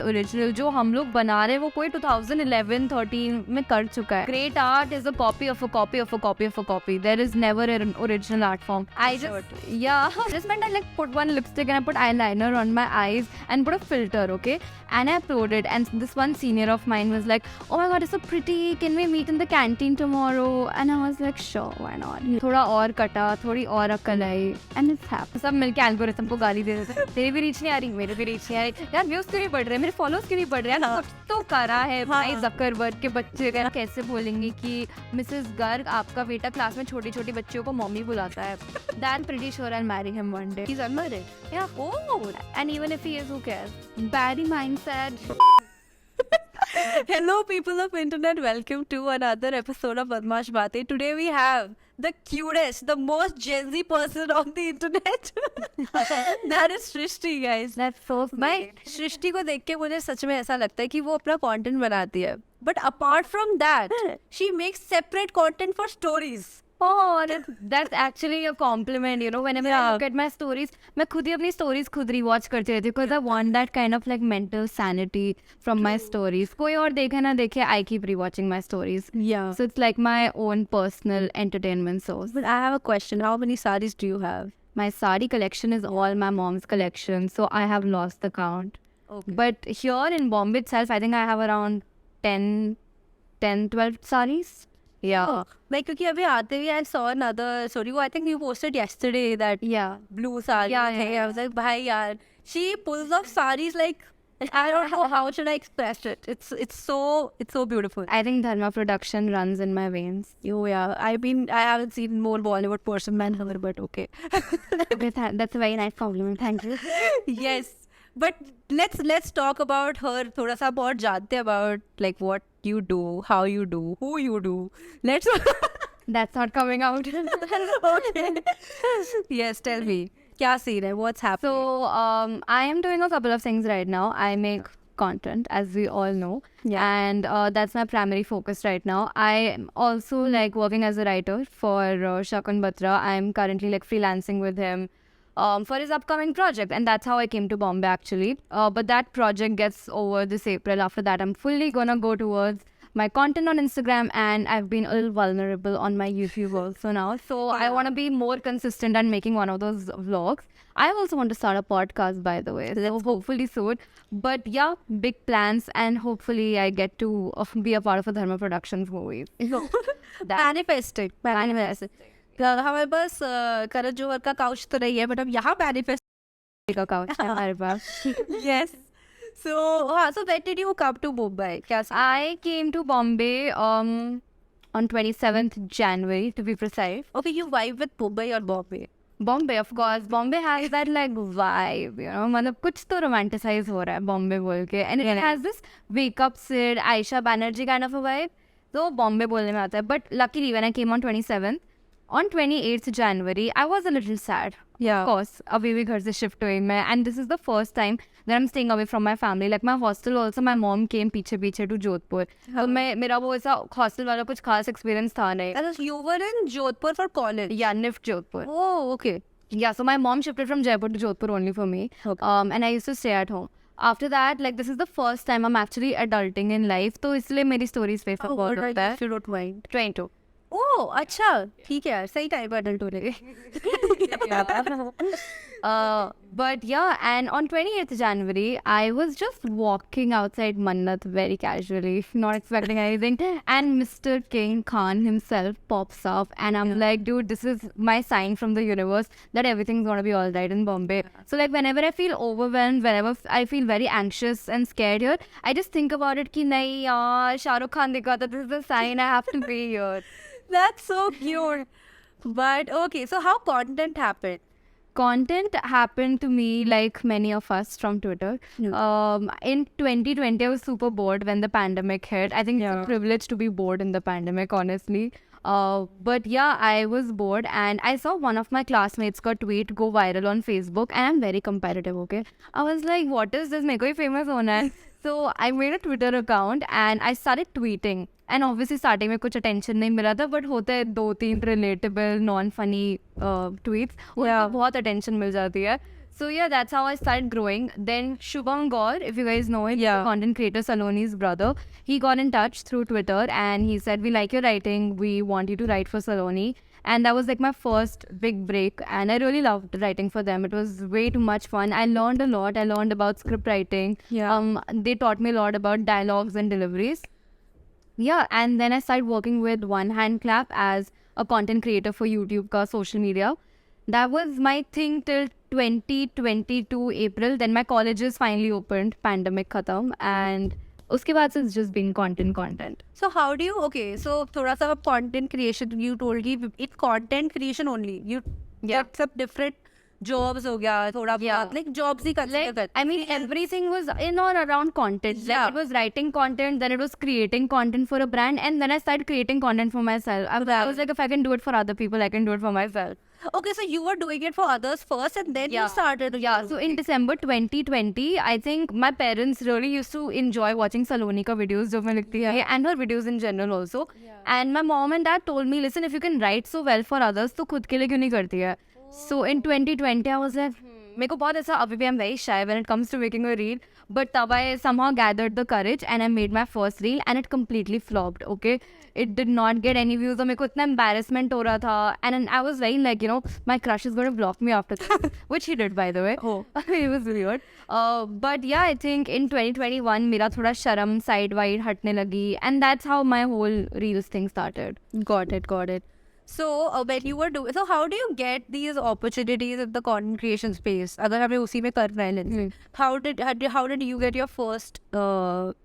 Original जो हम लोग बना रहे हैं वो कोई 2011-13 में कर चुका है. Great art is a copy of a copy of a copy of a copy. There is never an original art form. I just meant I like put one lipstick and I put eyeliner on my eyes and put a filter, okay? And I uploaded, and this one senior of mine was like, oh my god, it's so pretty, can we meet in the canteen tomorrow? And I was like, sure, why not? थोड़ा और कटा, थोड़ी और अक्ल आई, and it's happened. सब मिलके algorithm को गाली दे देते, तेरी भी रीच नहीं आ रही, मेरे भी रीच नहीं आ रही, यार व्यूज क्यों नहीं बढ़ रहे, मेरे फॉलोअर्स क्यों नहीं बढ़ रहे, यार कुछ तो करा है भाई. ज़करबर्ग के बच्चे कैसे बोलेंगे कि मिसेस गर्ग आपका बेटा क्लास में छोटी छोटी बच्चियों को मम्मी बुलाता है. That's pretty sure I'll marry him one day. He's unmarried. Yeah. Oh. And even if he is, who cares? Barry mindset. Hello people of internet, welcome to another episode of Badmaaash Baatein. Today we have the cutest, the most Gen Z person on the internet. That is Srishti, guys. That's so sweet. मैं सृष्टि को देख के मुझे सच में ऐसा लगता है कि वो अपना कंटेंट बनाती है. But apart from that, she makes separate content for stories. Oh, that's actually a compliment, you know. Whenever I look at my stories, मैं खुद ही अपनी stories खुद rewatch करती रहती हूँ because I want that kind of like mental sanity from my stories. कोई और देखे ना देखे, I keep rewatching my stories. Yeah. So it's like my own personal entertainment source. But I have a question. How many sarees do you have? My sari collection is all my mom's collection, so I have lost the count. Okay. But here in Bombay itself, I think I have around 12 saris. Yeah. Oh, like क्योंकि अभी आते हुए I saw another story. I think you posted yesterday that blue sari. Yeah. I was like, bhai yaar, she pulls off saris like I don't know how should I express it. It's so beautiful. I think Dharma production runs in my veins. Oh yeah. I haven't seen more Bollywood person than her, but okay. That's a very nice compliment. Thank you. Yes. But let's talk about her. थोड़ा सा बहुत जानते about like what you do, how you do, who you do. Let's. That's not coming out. Okay. Yes, tell me. क्या scene है? What's happening? So I am doing a couple of things right now. I make content, as we all know, and that's my primary focus right now. I am also like working as a writer for Shakun Batra. I am currently like freelancing with him for his upcoming project, and that's how I came to Bombay actually. But that project gets over this April. After that, I'm fully gonna go towards my content on Instagram, and I've been a little vulnerable on my YouTube also now. So I want to be more consistent and making one of those vlogs. I also want to start a podcast, by the way. So hopefully soon. But yeah, big plans, and hopefully I get to be a part of a Dharma Productions movie. Manifesting. हमारे पास करण जौहर का couch तो नहीं है, but अब यहाँ manifest का couch है हमारे पास. Yes. So when did you come to Mumbai? I came to Bombay on 27th January to be precise. Okay, you vibe with Mumbai or Bombay? Bombay, of course. Bombay has that like vibe, you know. मतलब कुछ तो romanticize हो रहा है Bombay बोल के, and it has this wake up Sid, Aisha Banerjee kind of a vibe. So Bombay बोलने में आता है. But luckily when I came on 27th, on 28th January, I was a little sad. Yeah. Of course, अभी भी घर से shift हुई मैं, and this is the first time that I'm staying away from my family. Like my hostel also, my mom came पीछे to Jodhpur. तो मेरा वो ऐसा hostel वाला कुछ खास experience था नहीं. And you were in Jodhpur for college? Yeah, NIFT Jodhpur. Oh, okay. Yeah, so my mom shifted from Jaipur to Jodhpur only for me. Okay. And I used to stay at home. After that, like this is the first time I'm actually adulting in life. तो इसलिए मेरी stories पे बहुत होता है. If you don't mind. 22. Oh, अच्छा, ठीक है यार, सही टाइम पर अडल्ट होने के. But yeah, and on 28th January, I was just walking outside Mannat very casually, not expecting anything, and Mr. King Khan himself pops up, and I'm like, dude, this is my sign from the universe that everything's gonna be all right in Bombay. So like whenever I feel overwhelmed, whenever I feel very anxious and scared here, I just think about it कि नहीं यार, शाहरुख खान दिखा था, this is the sign I have to be here. That's so cute. But okay, so how content happened? Content happened to me like many of us from Twitter. In 2020, I was super bored when the pandemic hit. I think it's a privilege to be bored in the pandemic, honestly. But yeah, I was bored and I saw one of my classmates का tweet go viral on Facebook, and I'm very competitive, okay? I was like, what is this? मेरे को ही famous होना है. So I made a Twitter account and I started tweeting. And obviously starting में कुछ attention नहीं मिला था, but होते हैं 2-3 relatable, non-funny tweets. उनको बहुत attention मिल जाती है. So yeah, that's how I started growing. Then Shubham Gaur, if you guys know it, Yeah. the content creator Saloni's brother, he got in touch through Twitter and he said, "We like your writing. We want you to write for Saloni." And that was like my first big break, and I really loved writing for them. It was way too much fun. I learned a lot. I learned about script writing. Yeah. They taught me a lot about dialogues and deliveries. Yeah, and then I started working with One Hand Clap as a content creator for YouTube ka social media. That was my thing till 2022 April. Then my colleges finally opened, pandemic khatam, and uske baad se it's just been content. So how do you, okay, so thoda sa content creation, you told me it's content creation only. You get some different jobs ho gaya, thoda bahut, like jobs hi consider karte. I mean, everything was in or around content. Yeah. Like, it was writing content, then it was creating content for a brand, and then I started creating content for myself. I was like, if I can do it for other people, I can do it for myself. Okay, so you were doing it for others first and then you started. Yeah, so in December 2020, I think my parents really used to enjoy watching Saloni ka videos jo main likhti hai, and her videos in general also. And my mom and dad told me, listen, if you can write so well for others, तो खुद के लिए क्यों नहीं करती है? So in 2020, I was like, मेरे को बहुत ऐसा, अभी भी I'm very shy when it comes to making a reel, but तब I somehow gathered the courage and I made my first reel and it completely flopped, okay? It did not get any views और मेरे को इतना embarrassment हो रहा था, and I was very like, you know, my crush is going to block me after this, which he did, by the way. Oh. It was weird. But yeah, I think in 2021 मेरा थोड़ा शर्म side wide हटने लगी, and that's how my whole reels thing started. Got it. So when you were doing, so how do you get these opportunities in the content creation space? अगर हमें उसी में करना है, let's say. How did you get your first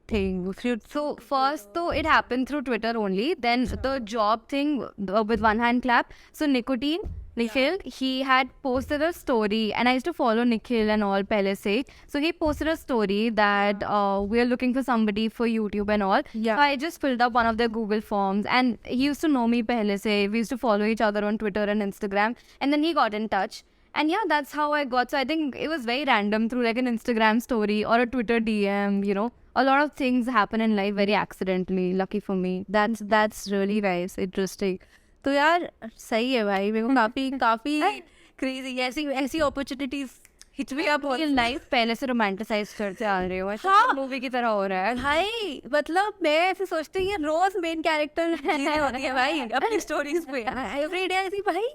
thing? So first though it happened through Twitter only. Then the job thing with One Hand Clap. So Nikhil, he had posted a story, and I used to follow Nikhil and all pehle se. So he posted a story that we are looking for somebody for YouTube and all. Yeah. So I just filled up one of their Google forms, and he used to know me pehle se. We used to follow each other on Twitter and Instagram, and then he got in touch. And yeah, that's how I got. So I think it was very random through like an Instagram story or a Twitter DM, you know. A lot of things happen in life very accidentally. Lucky for me. That's really nice, interesting. तो यार सही है भाई, मेरे को काफी crazy ऐसी opportunities hit भी आप लाइफ पहले से रोमांटिसाइज करते आ रहे हो, हाँ, मूवी की तरह हो रहा है भाई. मतलब मैं ऐसे सोचती हूँ ये रोज मेन कैरेक्टर चीजें होती है भाई अपनी स्टोरीज पे. एवरीडे ऐसी भाई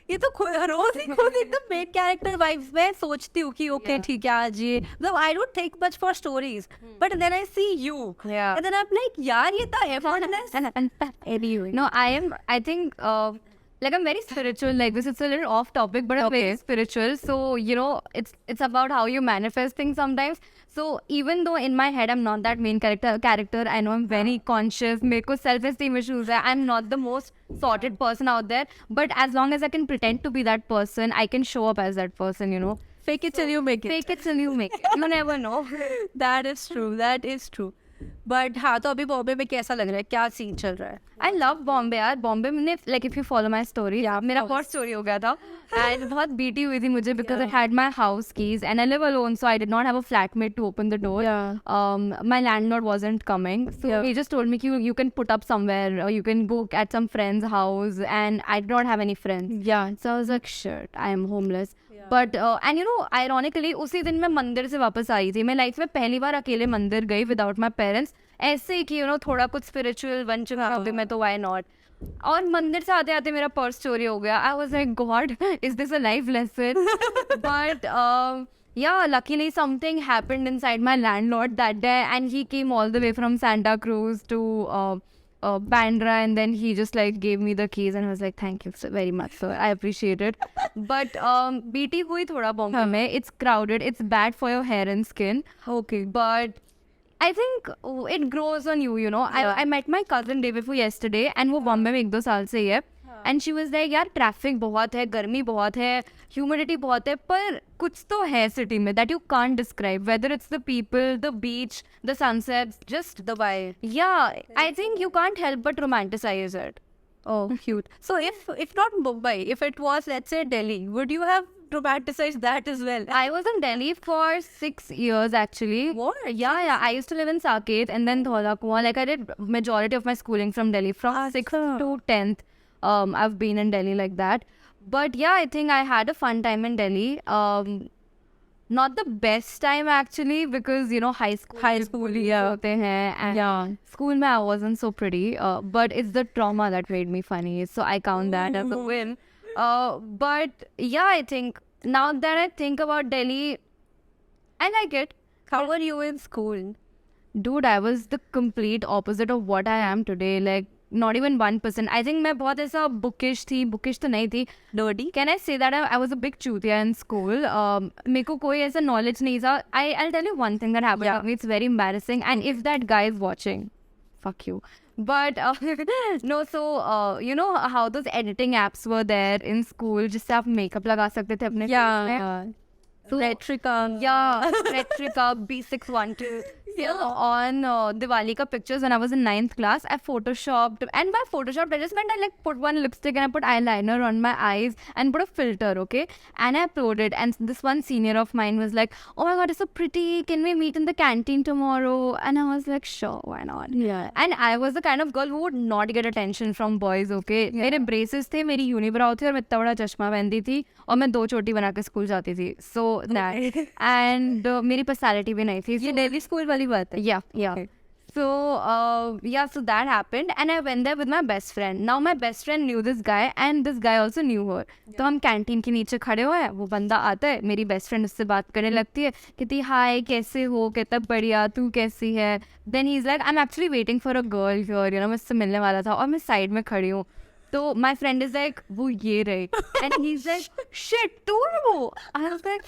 ये तो रोज ही खुद एकदम मेन कैरेक्टर वाइब्स. मैं सोचती हूँ कि ओके ठीक है आज ये, मतलब I don't think much for stories, but then I see you and then I am like यार ये तो effortless. Anyway, no, I think like I'm very spiritual like this. It's a little off topic, but I'm very spiritual. So, you know, it's about how you manifest things sometimes. So even though in my head I'm not that main character, I know I'm very conscious. मेरे को self-esteem issues है. I'm not the most sorted person out there. But as long as I can pretend to be that person, I can show up as that person, you know. Fake it till you make it. Fake it till you make it. You never know. That is true. But हाँ, तो अभी बॉम्बे में कैसा लग रहा है, क्या scene चल रहा है? I love बॉम्बे यार. बॉम्बे में like if you follow my story, मेरा बहुत स्टोरी हो गया था and बहुत बीटी हुई थी मुझे because I had my house keys and I live alone, so I did not have a flatmate to open the door. My landlord wasn't coming, so he just told me you can put up somewhere or you can go at some friend's house, and I did not have any friends. So I was like, shit, I am homeless. But and you know, ironically उसी दिन मैं मंदिर से वापस आई थी. मैं life में पहली बार अकेले मंदिर गई विदाउट माई पेरेंट्स, ऐसे ही कि यू नो थोड़ा कुछ स्पिरिचुअल बन चुका अभी मैं, तो वाई नॉट. और मंदिर से आते आते मेरा पर्स चोरी हो गया. आई was like God, is this a life lesson? But yeah, luckily something happened inside my landlord that day, and he came all the way from Santa Cruz to Bandra, and then he just like gave me the keys and I was like, thank you so very much, so I appreciate it. But BT hui thoda Bombay mein. It's crowded, it's bad for your hair and skin. Okay, but I think it grows on you, you know. I met my cousin day before yesterday, and वो Bombay में 1-2 साल से ही है. And she was like, यार traffic बहुत है, गर्मी बहुत है, ह्यूमिडिटी बहुत है, पर कुछ तो है सिटी में that you can't describe, whether it's the people, the beach, the sunsets, just the vibe. Yeah, I think you can't help but romanticize it. Oh, cute. So if not Mumbai, if it was, let's say, Delhi, would you have romanticized that as well? I was in Delhi for 6 years actually. What? Yeah. I used to live in Saket and then Dhola Kuan. Like I did majority of my schooling from Delhi from 6th to 10th. I've been in Delhi like that. But yeah, I think I had a fun time in Delhi. not the best time actually, because you know high school होते हैं, and school में I wasn't so pretty, but it's the trauma that made me funny, so I count that as a win. But yeah, I think now that I think about Delhi, I like it. How were you in school? Dude, I was the complete opposite of what I am today. Like not even 1%. I think मैं बहुत ऐसा bookish तो नहीं थी. Nerdy? Can I say that I was a big चूतिया in school? मेरे को कोई ऐसा knowledge नहीं था. I'll tell you one thing that happened to me. It's very embarrassing. And if that guy is watching, fuck you. But no, so you know how those editing apps were there in school, जिससे आप makeup लगा सकते थे अपने face में. Retrica B612. On Diwali ka pictures when I was in 9th class, I photoshopped, and by photoshopped I just meant I like put one lipstick and I put eyeliner on my eyes and put a filter, okay, and I uploaded. And this one senior of mine was like, oh my god, it's so pretty, can we meet in the canteen tomorrow? And I was like, sure, why not? And I was the kind of girl who would not get attention from boys, okay. मेरे braces थे, मेरी unibrow थी और मैं इतना बड़ा चश्मा पहनती थी और मैं 2 चोटी बना के स्कूल जाती थी. So that and मेरी personality भी नहीं थी. ये Delhi school वाली बात है. Yeah. Okay. So so that happened, and I went there with my best friend. Now my best friend knew this guy, and this guy also knew her. तो हम कैंटीन के नीचे खड़े हुए हैं, वो बंदा आता है, मेरी बेस्ट फ्रेंड उससे बात करने लगती है, कहती हाय कैसे हो, कहता बढ़िया, तू कैसी है. Then he's like, I'm actually waiting for a girl here, you know, मैं उससे मिलने वाला था और मैं साइड में खड़ी हूँ. So my friend is like, वो ये रही, and he's like, shit, तू है वो. I was like,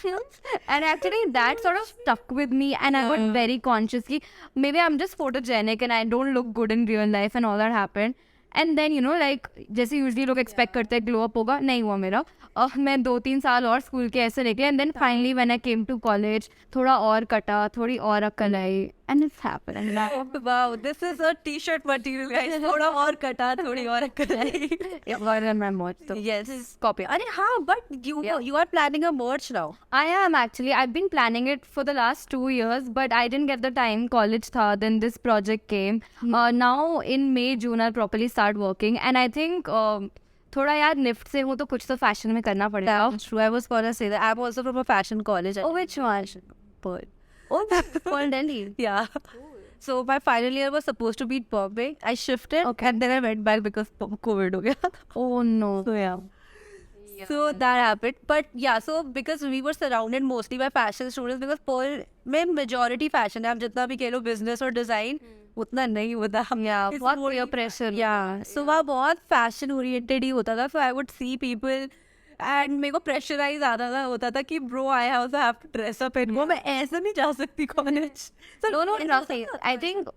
and actually that sort of stuck with me, and I got very conscious कि maybe I'm just photogenic and I don't look good in real life, and all that happened. And then you know like जैसे usually लोग expect करते हैं glow up होगा, नहीं हुआ मेरा. मैं 2-3 साल और स्कूल के ऐसे निकले, and then finally when I came to college थोड़ा और कटा, थोड़ी और अक्ल आई, and it's happened. Wow, this is a t-shirt material, guys. थोड़ा और कटा, थोड़ी और अक्ल आई. Yeah, my merch. So. Yes, copy. अरे हाँ, but you are planning a merch now. I am actually. I've been planning it for the last 2 years, but I didn't get the time. College था, then this project came. Now in May, June, I'll properly start working, and I think. थोड़ा यार NIFT से हूँ तो कुछ तो fashion में करना पड़ेगा. True, I was gonna say that. I'm also from a fashion college. Oh, which one? Pearl. Oh, Pearl Delhi. Yeah. So my final year was supposed to be in Bombay. I shifted, and then I went back because COVID हो गया. Oh no. So yeah. So that happened. But yeah, so because we were surrounded mostly by fashion students, because Pearl में majority fashion है. आप जितना भी कह लो business और design उतना नहीं होता. बहुत peer pressure. Yeah. So वहाँ बहुत fashion oriented ही होता था. So I would see people and मेरे को pressurize होता था कि bro I also have to dress up and go. मैं ऐसा नहीं जा सकती college. So no, I think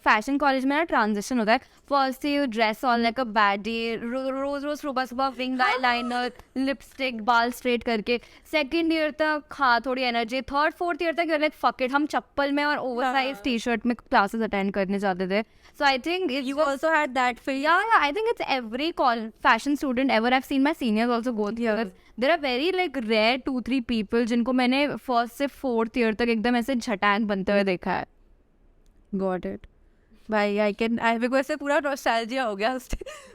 fashion college में ना transition होता है. First you dress all like a baddie, रोज सुबह सुबह wing eyeliner, lipstick, बाल straight करके. Second year तक हाँ थोड़ी energy. Third, fourth year तक you're like fuck it, हम चप्पल में और oversized t-shirt में classes attend करने जाते थे. So I think you also had that phase. Yeah, I think it's every fashion student ever. I've seen my seniors also go here. There are very like rare 2-3 people जिनको मैंने first से 4th year तक एकदम ऐसे झटाक बनते हुए देखा है. Got it. भाई मेरे को ऐसे पूरा नॉस्टैल्जिया हो गया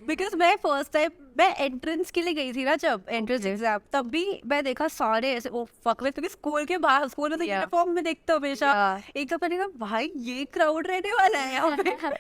बिकॉज मैं फर्स्ट टाइम मैं एंट्रेंस के लिए गई थी ना, जब एंट्रेंस एग्जाम तब भी मैं देखा सारे ऐसे वो फक में, क्योंकि स्कूल के बाहर स्कूल में तो यूनिफॉर्म में देखते हो हमेशा. एक तो मैंने कहा भाई ये क्राउड रहने वाला है यहाँ पे.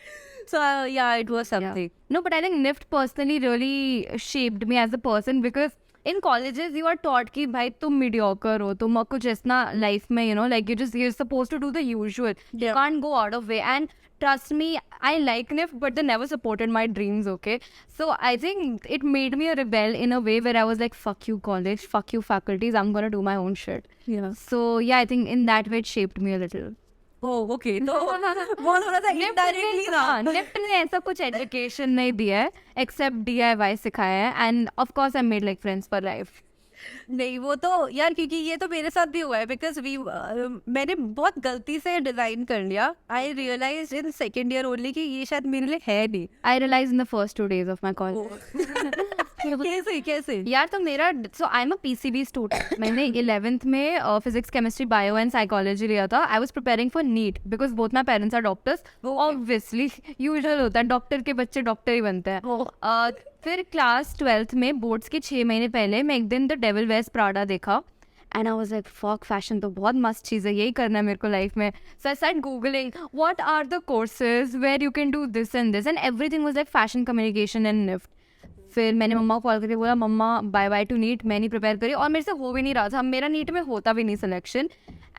So yeah, it was something. No, but I think NIFT personally really shaped me as a person, because in colleges you are taught कि भाई तुम mediocre हो, तुम कुछ ऐसा life में, you know, like you're supposed to do the usual. You can't go out of way. And trust me, I like NIFT, but they never supported my dreams, okay? So I think it made me a rebel in a way where I was like, fuck you college, fuck you faculties, I'm gonna do my own shit. Yeah. So yeah, I think in that way it shaped me a little. Oh, okay. तो बहुत थोड़ा सा indirectly था. NIFT ने ऐसा कुछ education नहीं दिया है, except DIY सिखाया है, and of course I made like friends for life. नहीं वो तो यार, क्योंकि ये तो मेरे साथ भी हुआ है, बिकॉज मैंने बहुत गलती से डिजाइन कर लिया. I realise in second year only कि ये शायद मेरे लिए है नहीं. I realise in the first 2 days of my college. कैसे यार तो मेरा I am a PCB student. मैंने 11th में physics chemistry bio and psychology लिया था. I was preparing for NEET because both my parents are doctors. Obviously usual होता है, डॉक्टर के बच्चे डॉक्टर ही बनते हैं. फिर क्लास 12th में बोर्ड्स के 6 महीने पहले मैं एक दिन द डेविल वेयर्स प्राडा देखा, and I was like fuck fashion तो बहुत मस्त चीज़ है, यही करना है मेरे को लाइफ में. So I start googling what are the courses where you can do this and everything was like fashion communication and NIFT. फिर मैंने मम्मा को कॉल करके बोला मम्मा बाय टू नीट. मैं नहीं प्रिपेयर करी और मेरे से हो भी नहीं रहा था, मेरा नीट में होता भी नहीं selection.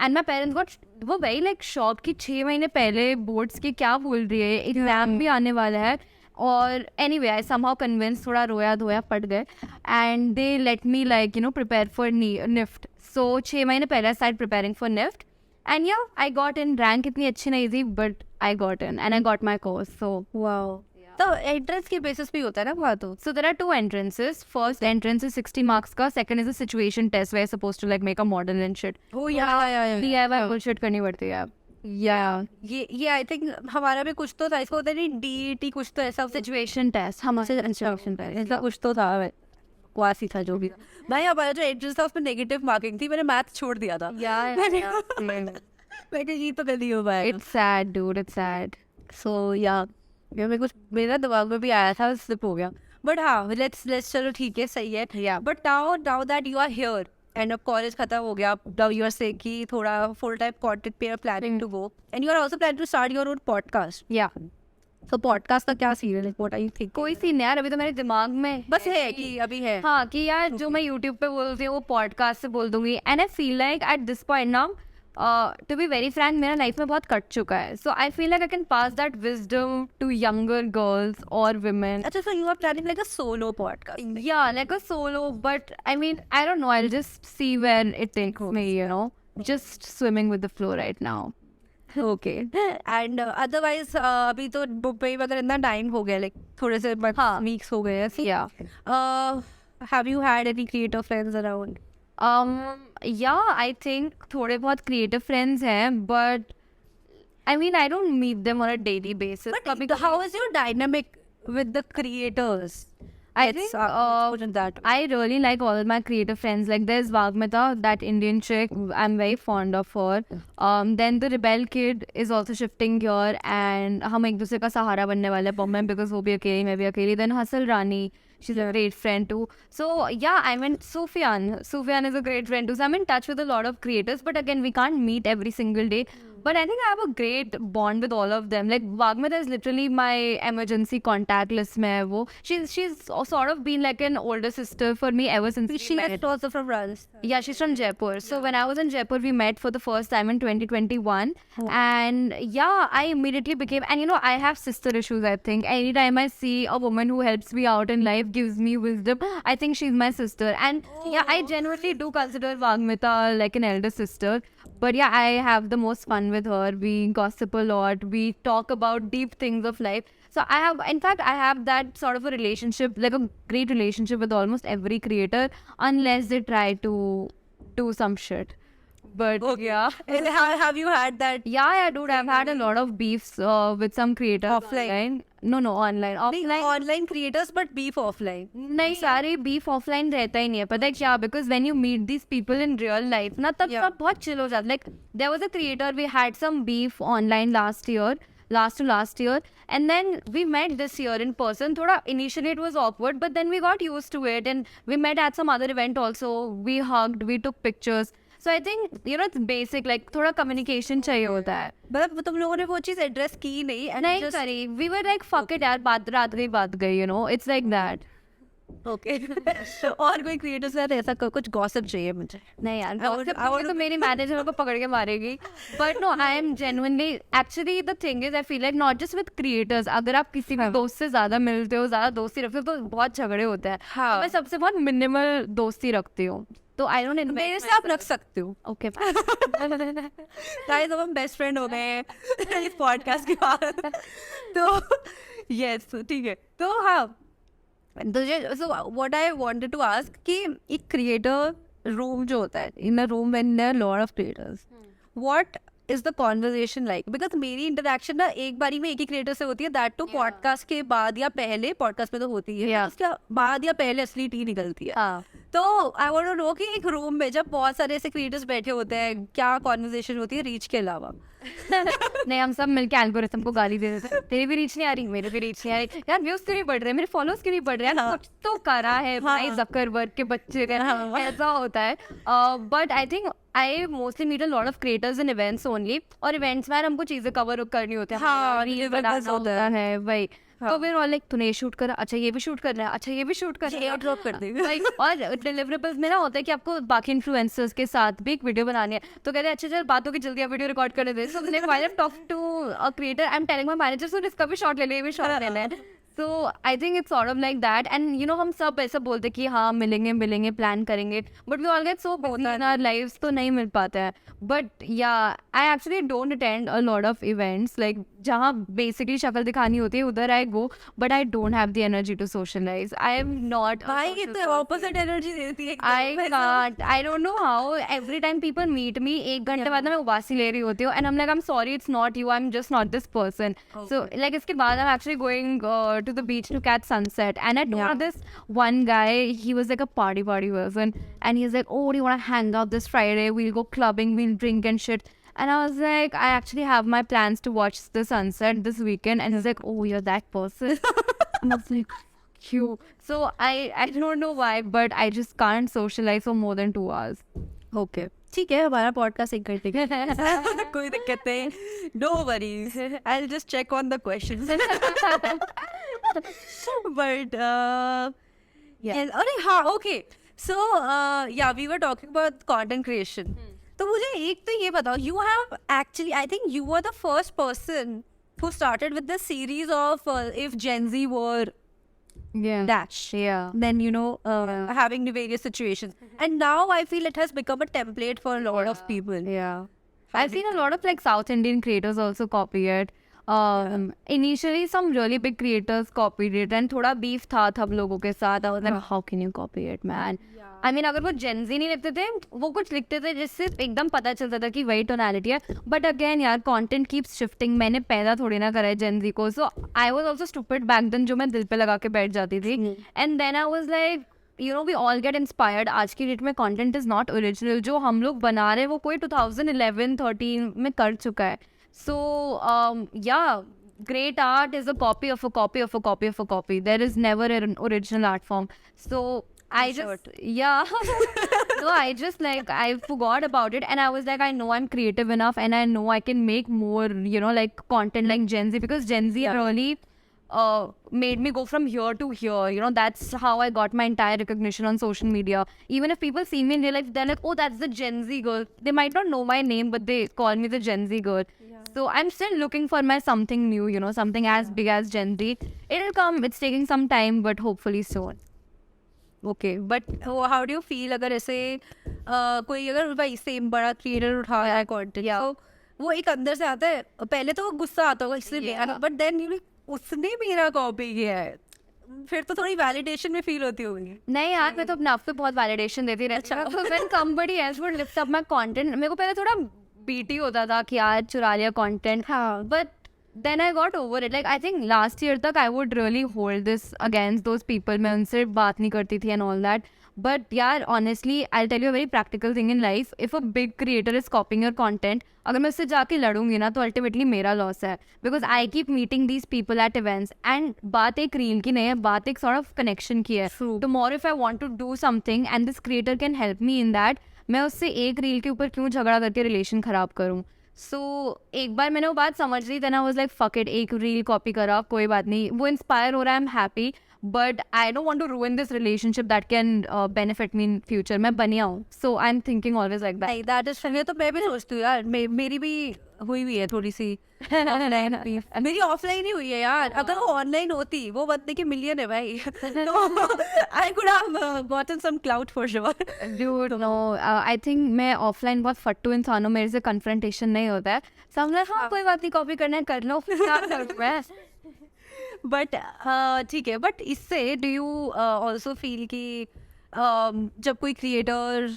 And my parents got वो वेरी लाइक शॉक कि 6 महीने पहले बोर्ड्स के क्या बोल रही है, एग्जाम भी आने वाला है. और anyway I somehow convince, थोड़ा रोया धोया पड़ गए and they let me like you know prepare for NIFT. So 6 महीने पहले I start preparing for NIFT and yeah I got in. Rank इतनी अच्छी नहीं थी but I got in and I got my course. So wow. तो entrance के basis पे होता है ना वहाँ तो. So there are 2 entrances. First entrance is 60 marks का. Second is a situation test where you're supposed to like make a model and shit. Oh yeah. DIY bullshit करनी पड़ती है. Yeah. ये आई थिंक हमारा भी कुछ तो था, इसको होता नहीं DET कुछ तो ऐसा Situation test. हमारे situation test. ऐसा कुछ तो था. क्वासी था जो भी था. भाई हमारा जो एंट्रेंस था उसमें नेगेटिव मार्किंग थी. मैंने मैथ छोड़ दिया था. मैंने ये तो कर दी हो भाई. It's sad, dude. It's sad. So yeah. मेरे कुछ मेरा दिमाग में भी आया था, स्लिप हो गया. बट हाँ लेट्स चलो ठीक है, सही है. Yeah. But now that you are here and अब कॉलेज खत्म हो गया, नाउ यू आर से कि थोड़ा फुल टाइम कंटेंट पे planning to go and you are also planning to start your own podcast. Yeah. तो पॉडकास्ट का क्या सीन है, व्हाट आर यू थिंक? कोई सीन यार अभी तो मेरे दिमाग में बस है कि अभी है. हाँ कि यार जो मैं YouTube पे बोलती हूँ वो पॉडकास्ट से बोल दूंगी. And I feel like at this point now to be very frank मेरा लाइफ में बहुत कट चुका है. So I feel like I can pass that wisdom to younger girls और विमेन. अच्छा, so you are planning like a solo podcast? Yeah, like a solo, but I mean, I don't know. I'll just see where it takes me, you know. Just swimming with the flow right now. Okay. And otherwise अभी तो मुंबई वगैरह इतना time हो गया, like थोड़े से weeks हो गए हैं. Yeah. Have you had any creative friends around? Yeah, I think थोड़े बहुत creative friends हैं, but I mean, I don't meet them on a daily basis. But how is your dynamic with the creators? I Let's, think put it that way. I really like all my creative friends. Like there's Vagmita, that Indian chick. I'm very fond of her. Then the rebel kid is also shifting here, and हम एक दूसरे का सहारा बनने वाले हैं Bombay because वो भी अकेली मैं भी अकेली. Then Hasal Rani, she's a great friend too. So yeah, I mean Sufyan is a great friend too. So I'm in touch with a lot of creators, but again we can't meet every single day. But I think I have a great bond with all of them. Like Vagmita is literally my emergency contact list में है वो. She's sort of been like an older sister for me ever since we She met. is also from Rajasthan. Yeah, she's from Jaipur. So when I was in Jaipur, we met for the first time in 2021. And yeah, I immediately became, and you know, I have sister issues, I think. Anytime I see a woman who helps me out in life, gives me wisdom, I think she's my sister. And yeah, I genuinely do consider Vagmita like an elder sister. But yeah, I have the most fun with her. We gossip a lot. We talk about deep things of life. So in fact, I have that sort of a relationship, like a great relationship with almost every creator, unless they try to do some shit. But yeah. And have you had that? Yeah, dude, I've had a lot of beefs with some creators. Offline? No, online. Offline. Online creators, but beef offline. नहीं सारे beef offline रहता ही नहीं है. पता है क्या? Because when you meet these people in real life, ना तब सब बहुत chill हो जाता. Like there was a creator, we had some beef online last year, and then we met this year in person. थोड़ा initially it was awkward, but then we got used to it, and we met at some other event also. We hugged, we took pictures. So I think, you know, it's basic, like थोड़ा communication चाहिए होता है. मतलब तुम लोगों ने वो चीज़ address की नहीं? नहीं करी. We were like fuck it यार, बात गई, you know. It's like that. Okay. और कोई क्रिएटर से ऐसा कुछ गॉसिप चाहिए मुझे? नहीं यार, तो मेरी मैनेजर को पकड़ के मारेगी. But no, I am genuinely, actually the thing is, I feel like not just with creators, अगर आप किसी भी दोस्त से ज़्यादा मिलते हो, ज़्यादा दोस्ती रखते हो, तो बहुत झगड़े होते हैं. हाँ. मैं सबसे बहुत मिनिमल दोस्ती रखती हूँ. तो आई डोंट इन्वेस्ट. मेरे से आप रख सकते हो. ओके. गाइस अब हम बेस्ट फ्रेंड हो गए हैं इस पॉडकास्ट के बाद. तो यस ठीक है. तो हाँ, तो so what I wanted to ask कि एक क्रिएटर रूम जो होता है, in a room when there are lot of creators, what is the conversation like? Because मेरी इंटरेक्शन ना एक बारी में एक ही क्रिएटर से होती है, दैट टू पॉडकास्ट के बाद या पहले. पॉडकास्ट में तो होती है, उसके बाद या पहले असली टी निकलती है. तो आई वांट टू नो कि एक रूम में जब बहुत सारे ऐसे क्रिएटर्स बैठे होते हैं, क्या कॉन्वर्सेशन होती है रीच के अलावा? नहीं, हम सब मिलके एल्गोरिथम को गाली दे देते हैं, तेरी भी रीच नहीं आ रही, मेरे भी रीच नहीं आ रही, यार व्यूज क्यों नहीं बढ़ रहे, मेरे फॉलोअर्स क्यों नहीं बढ़ रहे, यार कुछ तो करा है भाई जकरबर्ग के बच्चे ने, ऐसा होता है. But I think I mostly meet a lot of creators in events only, और इवेंट्स में हमको चीजें कवर करनी होती है. हाँ, रील बनाना होता है भाई. तो फिर और लाइक तूने ये शूट करा, अच्छा ये भी शूट करना है, अच्छा ये भी शूट करना है, ड्रॉप कर देंगे. और डिलीवरेबल्स में ना होता है कि आपको बाकी इन्फ्लुएंसर्स के साथ भी एक वीडियो बनानी है, तो कहते हैं अच्छा चल बातों की जल्दी आप वीडियो रिकॉर्ड कर दे. So when I talk to a creator, I am telling my manager so इसका भी शॉट ले ले, ये भी शॉट लेना है. So I think it's sort of like that, and you know हम सब ऐसा बोलते कि हाँ मिलेंगे प्लान करेंगे, but we all get so busy in our lives तो नहीं मिल पाता है. But yeah, I actually don't attend a lot of events, like जहाँ basically शक्ल दिखानी होती है उधर I go, but I don't have the energy to socialize. I am not. भाई ये तो opposite energy देती है. I can't. I don't know how. Every time people meet me, एक घंटे बाद ना मैं उबासी ले रही होती हूँ, and I'm like I'm sorry, it's not you. I'm just not this person. So like इसके बाद I'm actually going to the beach to catch sunset, and I know this one guy, he was like a party person, and he's like, oh, do you want to hang out this Friday, we'll go clubbing, we'll drink and shit. And I was like, I actually have my plans to watch the sunset this weekend. And he's like, oh, you're that person. And I was like, fuck you. So I don't know why, but I just can't socialize for more than 2 hours. Okay. ठीक है, हमारा podcast एक घंटे का कोई दिक्कत नहीं. No worries, I will just check on the questions. But अरे हाँ, okay. So ya we were talking about content creation. तो मुझे एक तो ये बताओ, you have actually, I think you are the first person who started with the series of if Gen Z were dash, then you know having the various situations, and now I feel it has become a template for a lot of people. I've seen a lot of like South Indian creators also copy it. Initially some really big creators copied it, and थोड़ा beef था सब लोगों के साथ. I was like, how can you copy it, man? I mean, अगर वो Gen Z नहीं लिखते थे, वो कुछ लिखते थे जिससे एकदम पता चलता था कि वही टोनैलिटी है. बट अगेन यार, कंटेंट कीप्स शिफ्टिंग. मैंने पैदा थोड़ी ना करा है Gen Z को. So I was also stupid back then, जो मैं दिल पे लगा के बैठ जाती थी. And then I was like, you know, we all get inspired. आज की डेट में कंटेंट इज नॉट ओरिजिनल. जो हम लोग बना रहे हैं वो कोई 2011-13 में कर चुका है. So yeah, great art is a copy of a copy of a copy of a copy. There is never an original art form. So I just so I just like, I forgot about it, and I was like, I know I'm creative enough, and I know I can make more, you know, like content like Gen Z, because Gen Z really made me go from here to here. You know, that's how I got my entire recognition on social media. Even if people see me in real life, they're like, oh, that's the Gen Z girl. They might not know my name, but they call me the Gen Z girl. So I'm still looking for my something new, you know, something as big as Gen Z. It'll come. It's taking some time, but hopefully soon. Okay, but how do you feel अगर ऐसे कोई अगर भाई same बड़ा creator उठा है content, तो वो एक अंदर से आता है, पहले तो वो गुस्सा आता होगा इसलिए, बट देन यू उसने मेरा कॉपी किया है, फिर तो थोड़ी वैलिडेशन में फील होती होगी. नहीं यार, मैं तो अपने आप पे बहुत वैलिडेशन देती रहती हूँ. तो when somebody else would lift up my content, मेरे को पहले थोड़ा बीटी होता था कि यार चुरा लिया content. But then I got over it. Like I think last year तक I would really hold this against those people. मैं उनसे बात नहीं करती थी and all that. But यार, honestly, I'll tell you a very practical thing in life. If a big creator is copying your content, अगर मैं उससे जाके लड़ूंगी ना, तो ultimately मेरा loss है. Because I keep meeting these people at events, and बात एक reel की नहीं है, बात एक sort of connection की है. Tomorrow if I want to do something and this creator can help me in that, मैं उससे एक reel के ऊपर क्यों झगड़ा करके relation खराब करूँ. सो एक बार मैंने वो बात समझ ली, then I was like fuck it, एक रील कॉपी करा, कोई बात नहीं, वो इंस्पायर हो रहा है, I am happy, but I don't want to ruin this relationship that can benefit me in future. मैं बनिया हूँ, so I am thinking always like that. That is funny. तो मैं भी सोचती हूँ यार, मेरी भी हुई है थोड़ी सी. मेरी ऑफलाइन ही हुई है यार. अगर वो ऑनलाइन होती, वो बंदे के मिलियन है भाई, तो I could have gotten some clout for sure. Dude, no, I think मैं ऑफलाइन बहुत फट्टू इंसान हूँ, मेरे से कन्फ्रंटेशन नहीं होता है. समझ हाँ, कोई बात नहीं, कॉपी करना है कर लो, क्या करूँ मैं. बट ठीक है, बट इससे डू यू ऑल्सो फील कि जब कोई क्रिएटर,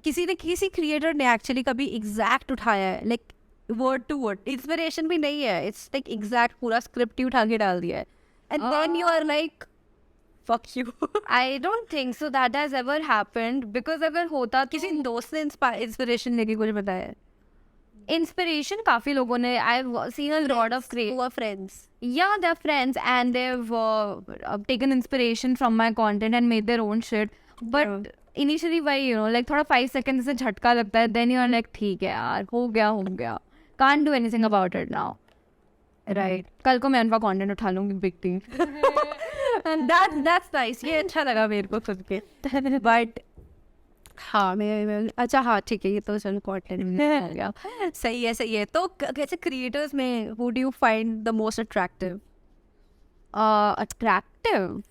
किसी क्रिएटर ने एक्चुअली कभी एग्जैक्ट उठाया है, like word to word, inspiration भी नहीं है, इट्स लाइक एग्जैक्ट पूरा स्क्रिप्ट ही उठा के डाल दिया है, and then you are like fuck you. I don't think so that has ever happened because अगर होता तो किसी दोस्त ने इंस्पिरेशन लेके कुछ बताया? inspiration काफी लोगों ने I've seen a lot of great Who are friends? yeah they're friends and they've taken inspiration from my content and made their own shit but initially why you know like थोड़ा 5 seconds से झटका लगता है then you're like ठीक है यार हो गया can't do anything about it now right कल को मैं उनका content उठा लूंगी big thing And that's nice. ये अच्छा लगा मेरे को सुन के. But हाँ मैं अच्छा हाँ ठीक है ये तो चलो content में हो गया. सही है तो कैसे creators में who do you find the most attractive? Attractive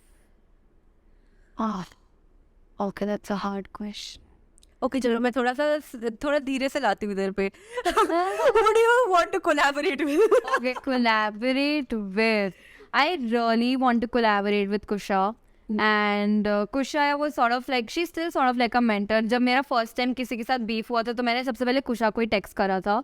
okay that's a hard question Okay चलो मैं थोड़ा धीरे से लाती हूँ इधर पे. Who do you want to collaborate with? okay collaborate with I really want to collaborate with Kusha and Kusha was sort of like she's still sort of like a mentor. जब मेरा first time किसी के साथ beef हुआ था तो मैंने सबसे पहले Kusha को ही text करा था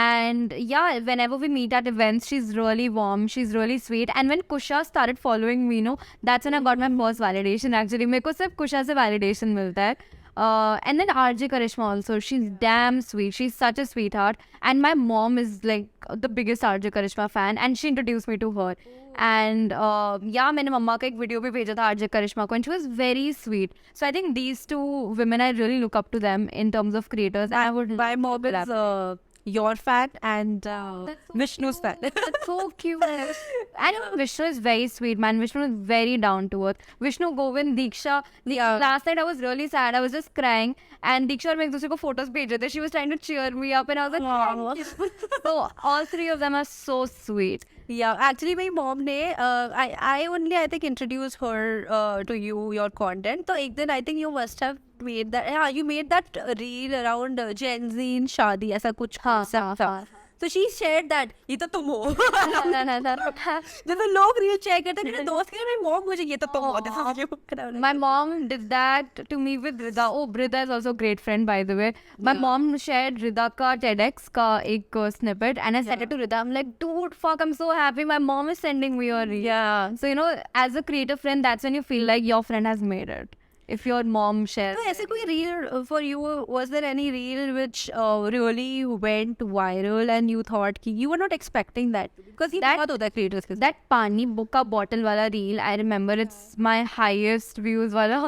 and yeah whenever we meet at events she's really warm, she's really sweet and when Kusha started following me you know that's when I got my first validation actually मेरे को सिर्फ Kusha से validation मिलता है. And then RJ Karishma also, she's damn sweet. She's such a sweetheart. And my mom is like the biggest RJ Karishma fan and she introduced me to her. And yeah, मैंने मम्मा का एक video भी भेजा था RJ Karishma को and she was very sweet. So I think these two women I really look up to them in terms of creators. I would My mom is your fan and Vishnu's fan. That's so cute. And Vishnu is very sweet, man. Vishnu is very down to earth. Vishnu, Govind, Diksha. Last night I was really sad. I was just crying. And Diksha और मैं एक दूसरे को photos भेज रहे थे. She was trying to cheer me up and I was like, so all three of them are so sweet. Yeah, actually my mom ने I only I think introduced her to you your content. तो एक दिन I think you must have made that you made that reel around Gen Z in शादी ऐसा कुछ हाँ. So she shared that ये तो तुम हो. जब लोग reel share करते हैं मेरे दोस्त के मेरी mom मुझे ये तो तुम हो. My mom did that to me with Rida. Oh, Rida is also a great friend by the way. My mom shared Rida का TEDx का एक snippet and I sent it to Rida. I'm like, dude, fuck, I'm so happy. My mom is sending me your reel. Yeah. So you know, as a creative friend, that's when you feel like your friend has made it. If your mom shares. तो ऐसे कोई reel for you, was there any reel which really went viral and you thought कि you were not expecting that? Because ये बहुत होता है creators के साथ. That पानी का bottle वाला reel, I remember it's my highest views वाला.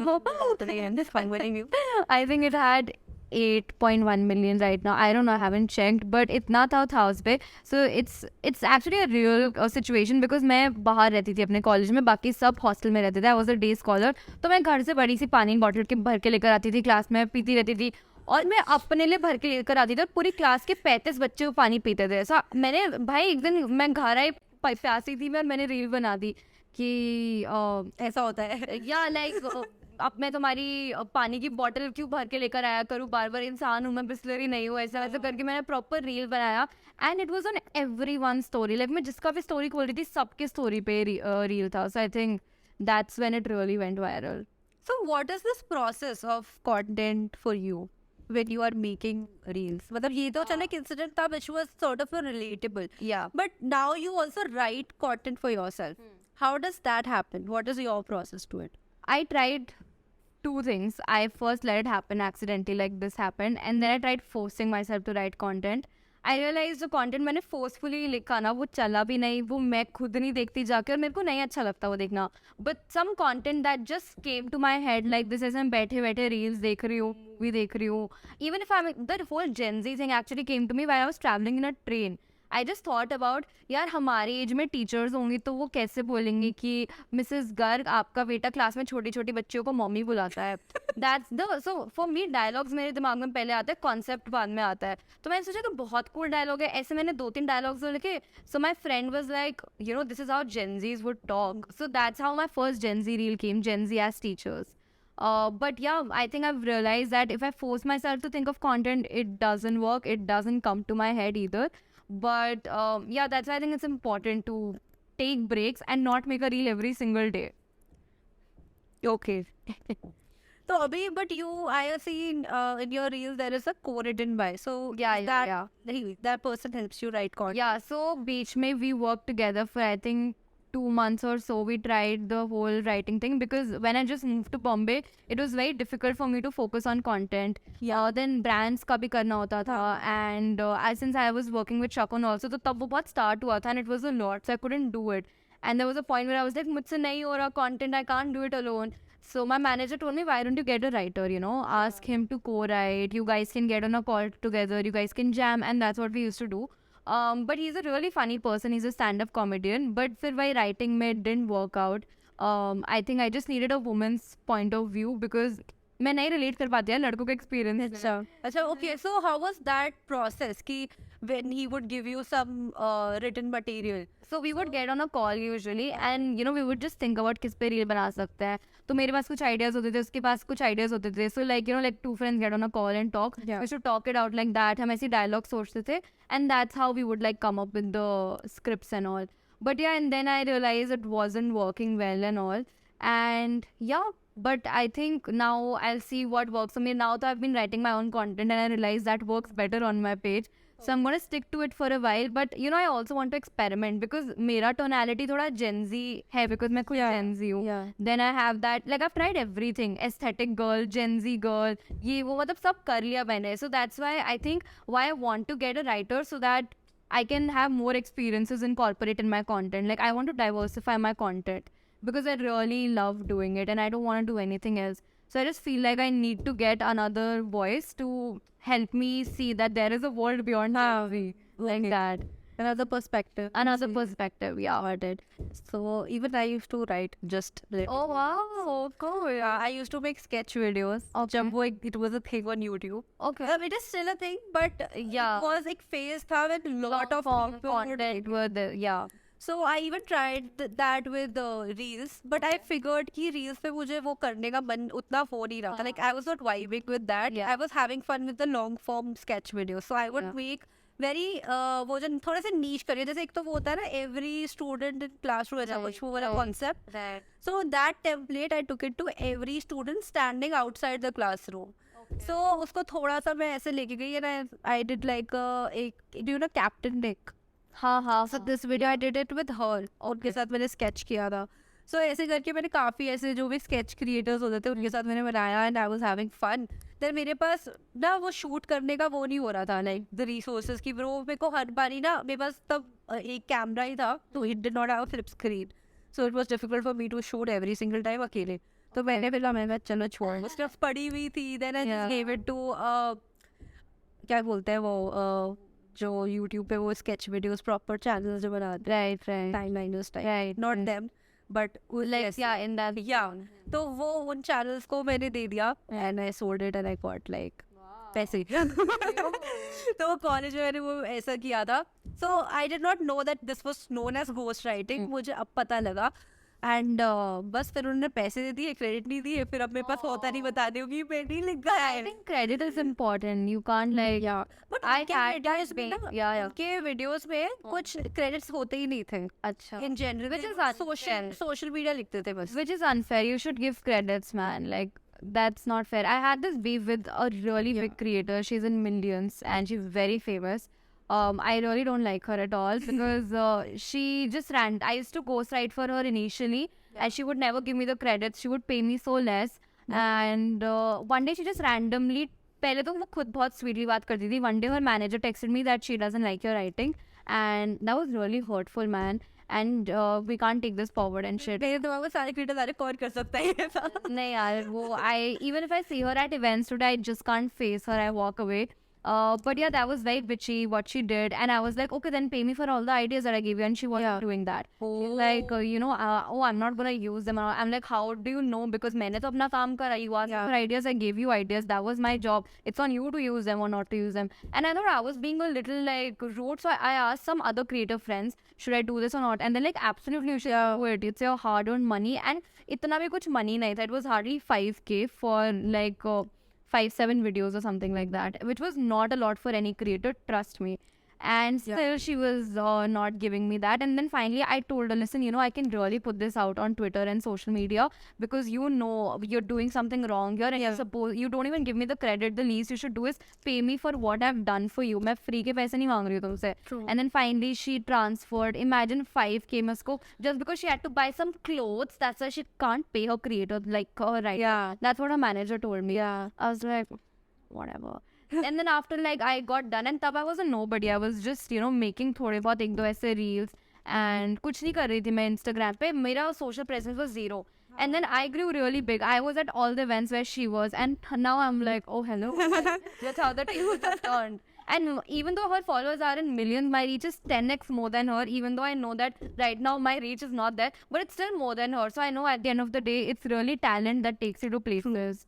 I think it had 8.1 million right now. I don't know, I haven't checked, but इतना था उस पे. So it's actually a real situation because मैं बाहर रहती थी अपने कॉलेज में, बाकी सब हॉस्टल में रहते थे. I was a day scholar. तो मैं घर से बड़ी सी पानी बॉटल के भर के लेकर आती थी, क्लास में पीती रहती थी और मैं अपने लिए भर के लेकर आती थी और पूरी क्लास के 35 बच्चे वो पानी पीते थे. ऐसा मैंने भाई एक दिन मैं घर आई प्यासी थी मैं और मैंने रील बना दी कि ऐसा होता है या लाइक अब मैं तुम्हारी पानी की बोतल क्यों भर के लेकर आया करूँ, बार बार इंसान हूँ मैं, बिस्लरी नहीं हूँ, ऐसा वैसा करके मैंने प्रॉपर रील बनाया and it was on everyone story. Like मैं जिसका भी स्टोरी खोल रही थी सबके स्टोरी पे रील था. So I think that's when it really went viral. So what is this process of content for you when you are making reels? मतलब ये तो चलो एक incident था which was sort of relatable. Yeah. But now you also write content for yourself. How does that happen? What is your process to it? I tried two things. I first let it happen accidentally, like this happened, and then I tried forcing myself to write content. I realized जो content मैंने forcefully लिखा ना वो चला भी नहीं, वो मैं खुद नहीं देखती जाके और मेरे को नहीं अच्छा लगता वो देखना. But some content that just came to my head like this, ऐसे मैं बैठे बैठे reels देख रही हूँ, movie देख रही हूँ. Even if I'm the whole Gen Z thing actually came to me while I was traveling in a train. I just thought about यार हमारी एज में टीचर्स होंगी तो वो कैसे बोलेंगी कि मिसेस गर्ग आपका बेटा क्लास में छोटी छोटी बच्चियों को मम्मी बुलाता है. That's the so for me dialogues मेरे दिमाग में पहले आता है, कॉन्सेप्ट बाद में आता है. तो मैंने सोचा तो बहुत कूल डायलॉग है, ऐसे मैंने 2-3 डायलॉग्स लिखे. So my friend was like you know this is how Gen Zs would talk. So that's how my first Gen Z reel came, Gen Z as teachers. But yeah, I think I've realized that if I force myself to think of content, it doesn't work. It doesn't come to my head either. But yeah, that's why I think it's important to take breaks and not make a reel every single day. Okay. So Abhi, but I have seen in your reels there is a co-written by. So that person helps you write content. Yeah, so beach mein we worked together for I think 2 months or so, we tried the whole writing thing, because when I just moved to Bombay, it was very difficult for me to focus on content. Then brands का भी करना होता था, and since I was working with Shakun also, तो तब वो बहुत start हुआ था, and it was a lot, so I couldn't do it. And there was a point where I was like, मुझसे नहीं हो रहा content, I can't do it alone. So my manager told me, why don't you get a writer, you know, ask him to co-write, you guys can get on a call together, you guys can jam, and that's what we used to do. But he's a really funny person, he's a stand-up comedian, but फिर वही writing में didn't work out. I think I just needed a woman's point of view, because मैं नहीं relate कर पाती यार लड़कों का experience. अच्छा, okay, so how was that process कि when he would give you some written material? So we would get on a call usually, and you know, we would just think about किस पे reel बना सकते हैं. तो मेरे पास कुछ ideas होते थे, उसके पास कुछ ideas होते थे. So like, you know, like two friends get on a call and talk. We should talk it out like that. हम ऐसी dialogue सोचते थे, and that's how we would like come up with the scripts and all. But yeah, and then I realized it wasn't working well and all. And yeah, but I think now I'll see what works for me. Now that I've been writing my own content, and I realize that works better on my page. So I'm going to stick to it for a while. But you know, I also want to experiment, because मेरा tonality थोड़ा Gen Z है, because मैं खुद Gen Z हूँ. Then I have that, like I've tried everything, aesthetic girl, Gen Z girl, ये वो मतलब सब कर लिया मैंने. So that's why I think why I want to get a writer, so that I can have more experiences incorporate in my content. Like I want to diversify my content, because I really love doing it and I don't want to do anything else. So I just feel like I need to get another voice to help me see that there is a world beyond TV. Like that. Another perspective. Another perspective, yeah. Got it. So even I used to write just little. Oh wow, so cool. Yeah, I used to make sketch videos. Okay. जब वो it was a thing on YouTube. Okay. It is still a thing, but Yeah. it was like phase था when lot of form people content were there, yeah. So I even tried that with reels, but I figured कि reels पे मुझे वो करने का मन उतना हो नहीं रहा था. Like I was not vibing with that. Yeah. I was having fun with the long form sketch videos. So I would make very वो जो थोड़े से niche करिए, जैसे एक तो वो होता है ना every student in classroom ऐसा कुछ वो वाला concept. Right. So that template I took it to every student standing outside the classroom. Okay. So उसको थोड़ा सा मैं ऐसे लेके गई, and I did like do you know Captain Nick? हाँ. So this video I did it with her. उनके साथ मैंने sketch किया था. So ऐसे करके मैंने काफ़ी ऐसे जो भी sketch creators होते थे उनके साथ मैंने बनाया, and I was having fun. Then मेरे पास ना वो shoot करने का वो नहीं हो रहा था, like the resources की bro मेरे को हर बारी ना मेरे पास तब एक कैमरा ही था, तो it did not have a flip screen. So it was difficult for me to shoot every single time अकेले. तो मैंने कहा चलो छोड़, stuff पड़ी हुई थी. Then I just gave it to क्या बोलते हैं वो जो YouTube पे वो sketch videos proper channels जो बनाते हैं, Right. timeliners type, Right. not them but Like yeah, in that. yeah. तो वो उन channels को मैंने दे दिया, and I sold it and I got like पैसे. तो कॉलेज में मैंने वो ऐसा किया था. So I did not know that this was known as ghostwriting. मुझे अब पता लगा. एंड बस फिर उन्होंने पैसे दे दिए, क्रेडिट नहीं दिए. फिर अब मेरे पास होता नहीं बताने होगी मैं नहीं लिख गया है. I think credit is important. You can't like but I had videos में ना yeah. के वीडियोस में कुछ क्रेडिट्स होते ही नहीं थे. अच्छा. In general Which is social media लिखते थे बस. Which is unfair. You should give credits, man. Like that's not fair. I had this beef with a really big creator. She's in millions and she's very famous. I really don't like her at all, because she just ran. I used to ghostwrite for her initially, and she would never give me the credits. She would pay me so less. And one day she just randomly, पहले तो वो खुद बहुत sweetly बात करती थी. One day her manager texted me that she doesn't like your writing, and that was really hurtful, man. And we can't take this forward and shit. मेरे दिमाग में सारे क्रिएटर सारे कौन कर सकता है ये सब. नहीं यार, वो even if I see her at events today, I just can't face her. I walk away. But yeah, that was very bitchy what she did, and I was like, okay, then pay me for all the ideas that I gave you, and she wasn't doing that. She's like, you know, I'm not gonna use them. I'm like, how do you know? Because मैंने तो अपना काम करा. You asked for ideas, I gave you ideas. That was my job. It's on you to use them or not to use them. And I thought I was being a little like rude, so I asked some other creative friends, should I do this or not? And they're like, absolutely, you should do it. It's your hard-earned money, and इतना भी कुछ money नहीं था. It was hardly 5K for like 5-7 videos or something like that, which was not a lot for any creator, trust me. And still she was not giving me that. And then finally I told her, listen, I can really put this out on Twitter and social media because you're doing something wrong here, and suppose you don't even give me the credit. The least you should do is pay me for what I've done for you. मैं free के पैसे नहीं मांग रही हूँ तुमसे. And then finally she transferred, imagine 5K Moscow, just because she had to buy some clothes. That's why she can't pay her creator, like her writer. Yeah. That's what her manager told me. Yeah. I was like, whatever. And then after like I got done, and तब I was a nobody. I was just making थोड़े बहुत एक दो ऐसे reels, and कुछ नहीं कर रही थी मैं Instagram पे. मेरा social presence was zero. And then I grew really big. I was at all the events where she was, and now I'm like, oh hello. That's how the tables have turned. And even though her followers are in millions, my reach is 10x more than her. Even though I know that right now my reach is not there, but it's still more than her. So I know at the end of the day, it's really talent that takes you to places.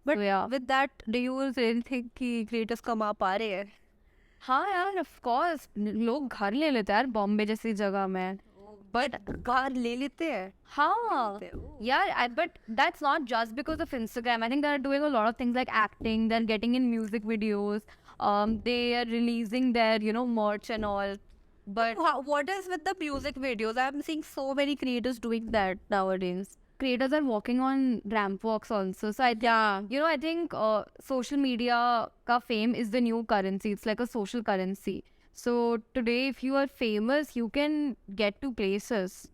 But so, yeah. with that, do you really think कि creators कमा पा रहे हैं? हाँ यार, of course. लोग घर ले लेते हैं यार बॉम्बे जैसी जगह में. But घर ले लेते हैं. हाँ. Yeah, but that's not just because of Instagram. I think they're doing a lot of things like acting. They're getting in music videos. They are releasing their, merch and all. But what is with the music videos? I'm seeing so many creators doing that nowadays. Creators are walking on ramp walks also. So I think, I think social media ka fame is the new currency. It's like a social currency. So today, if you are famous, you can get to places.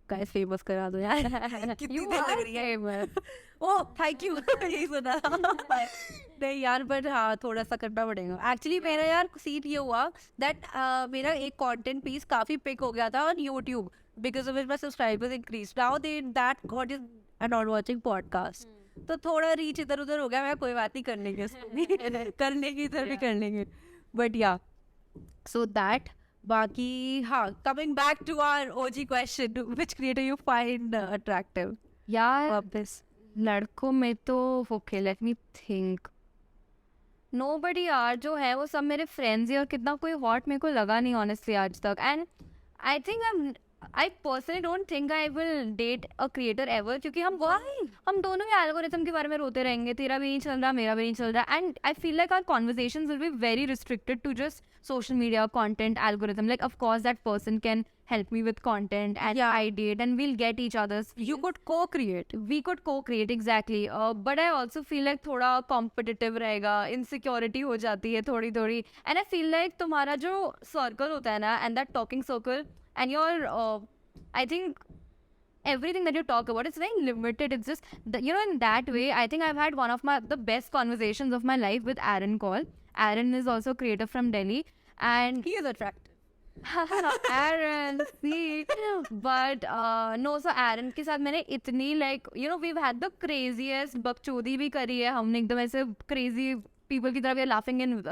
Guys, famous करा दो यार. You are famous. Oh, thank you. यही सुना. नहीं यार, but हाँ थोड़ा सा करना पड़ेगा. Actually मेरा यार सीन ये हुआ that मेरा एक content piece काफी pick हो गया था on YouTube. Because of which my subscribers increased. Now that God is not watching podcast. तो थोड़ा reach इधर उधर हो गया. मैं कोई बात नहीं करने की इसको भी करने की इधर भी कर लेंगे. But yeah, so that. बाकी हाँ, coming back to our OG question, which creator you find attractive? यार लड़कों में तो okay, let me think. Nobody यार जो है वो सब मेरे friends ही, और कितना कोई hot मेरे को लगा नहीं honestly आज तक. And I think I personally don't think I will date a creator ever, क्योंकि हम दोनों ही algorithm के बारे में रोते रहेंगे. तेरा भी नहीं चल रहा, मेरा भी नहीं चल रहा. And I feel like our conversations will be very restricted to just social media content algorithm. Like, of course, that person can help me with content and ideate, and we'll get each other's. You could co-create. We could co-create, exactly. But I also feel like थोड़ा competitive रहेगा, insecurity हो जाती है थोड़ी. And I feel like तुम्हारा जो circle होता है ना, and that talking circle, and your, I think everything that you talk about, it's very limited. It's just, in that way, I think I've had one of the best conversations of my life with Aaron Call. Aaron is also a creator from Delhi. And he is attractive. Aaron, see. But no, so Aaron के साथ मैंने इतनी like, we've had the craziest बकचोदी भी करी है हमने एकदम ऐसे crazy people की तरह. We are laughing in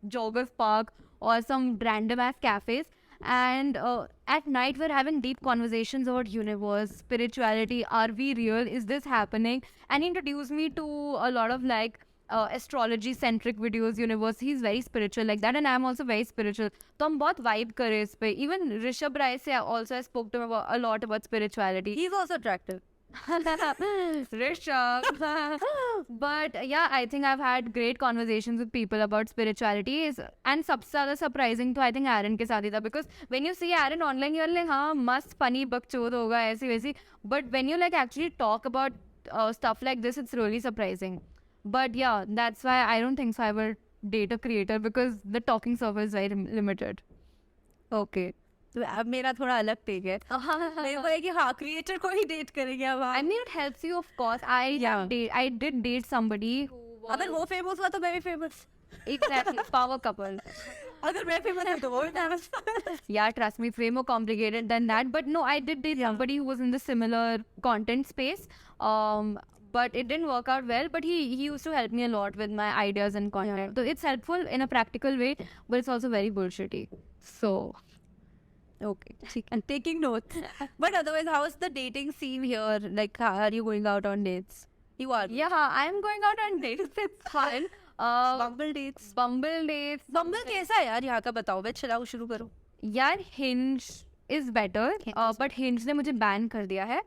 Joggers Park or some random ass cafes. And at night we're having deep conversations about universe, spirituality. Are we real? Is this happening? And he introduced me to a lot of like astrology centric videos, universe. He's very spiritual like that, and I'm also very spiritual. तो हम बहुत vibe कर रहे हैं इस पे. Even Rishabh Rai से also I spoke to him a lot about spirituality. He's also attractive. Rishabh. But yeah, I think I've had great conversations with people about spirituality. And सबसे ज़्यादा surprising तो I think Aaron के साथ ही था. Because when you see Aaron online, you're like, हाँ मस्त funny बकचोद होगा ऐसी वैसी. But when you like actually talk about stuff like this, it's really surprising. But yeah, that's why I don't think so I will date a creator, because the talking circle is very limited. Okay. तो अब मेरा थोड़ा अलग take है. मेरे को है कि हाँ क्रिएटर को ही डेट करेंगे अब. I mean, it helps you, of course. I did date somebody who was... अगर वो फेमस हुआ तो मैं भी फेमस. Exactly, power couple. अगर मैं फेमस है तो वो भी famous. Yeah, trust me, it's way more complicated than that. But no, I did date somebody who was in the similar content space. But it didn't work out well. But he used to help me a lot with my ideas and content. So it's helpful in a practical way, but it's also very bullshitty. So... Okay, and taking notes. But otherwise, how is the dating scene here? Like, how are you going out on dates? You are? Yeah, I'm going out on dates. It's fun. Bumble dates. Bumble dates. Bumble कैसा है यार यहाँ का बताओ. मैं चलाओ शुरू करो. यार Hinge is better. But Hinge ने मुझे ban कर दिया है.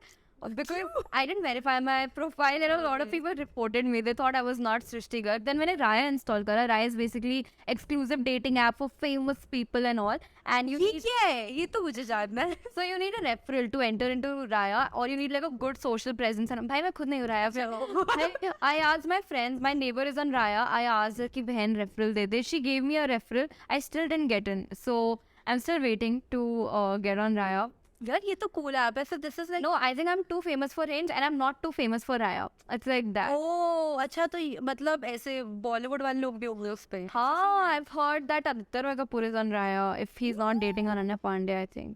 because I didn't verify my profile and a lot of people reported me. They thought I was not Srishti Garg. Then when I Raya installed kara, Raya is basically exclusive dating app for famous people and all. And you ये need, क्या है? ये तो मुझे जानना है. so you need a referral to enter into Raya, or you need like a good social presence. And भाई मैं खुद नहीं हूँ Raya पे. I asked my friends, my neighbor is on Raya. I asked her कि बहन referral they they. She gave me a referral. I still didn't get in. So I'm still waiting to get on Raya. यार ये तो cool app है. So this is like No, I think I'm too famous for Hinge and I'm not too famous for Raya. It's like that. ओह अच्छा तो मतलब ऐसे बॉलीवुड वाले लोग भी होंगे उस पे. हाँ, I've heard that Aditya Roy Kapoor is on Raya if he's not dating Ananya Pandey, I think.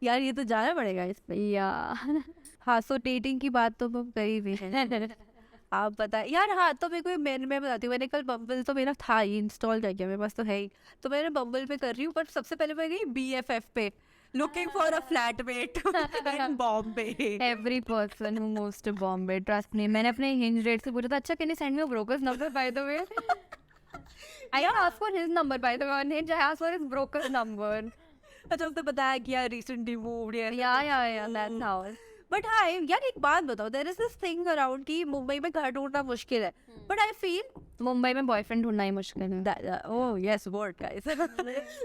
यार ये तो जाना पड़ेगा इस पे. Yeah. हाँ सो डेटिंग की बात तो करी भी है. आप बताएं यार. हाँ तो मेरे को मैं बताती हूँ. मैंने कल बम्बल तो मेरा था ही इंस्टॉल कर गया मेरे पास तो है ही. तो मैंने बम्बल पे कर रही हूँ. पर सबसे पहले मैं गई BFF पे looking for a flatmate in Bombay. Every person who moves to Bombay, trust me. मैंने अपने Hinge rate से पूछा था, अच्छा can you send me a broker's number by the way? I didn't ask for his number by the way on Hinge. I asked for his broker's number. अच्छा उसने बताया कि यार recently moved यार. Yeah, that's how. बट हाँ यार एक बात बताओ. There is this thing around कि मुंबई में घर ढूंढना मुश्किल है. बट आई फील मुंबई में बॉयफ्रेंड ढूंढना ही मुश्किल है. Oh yes word guys.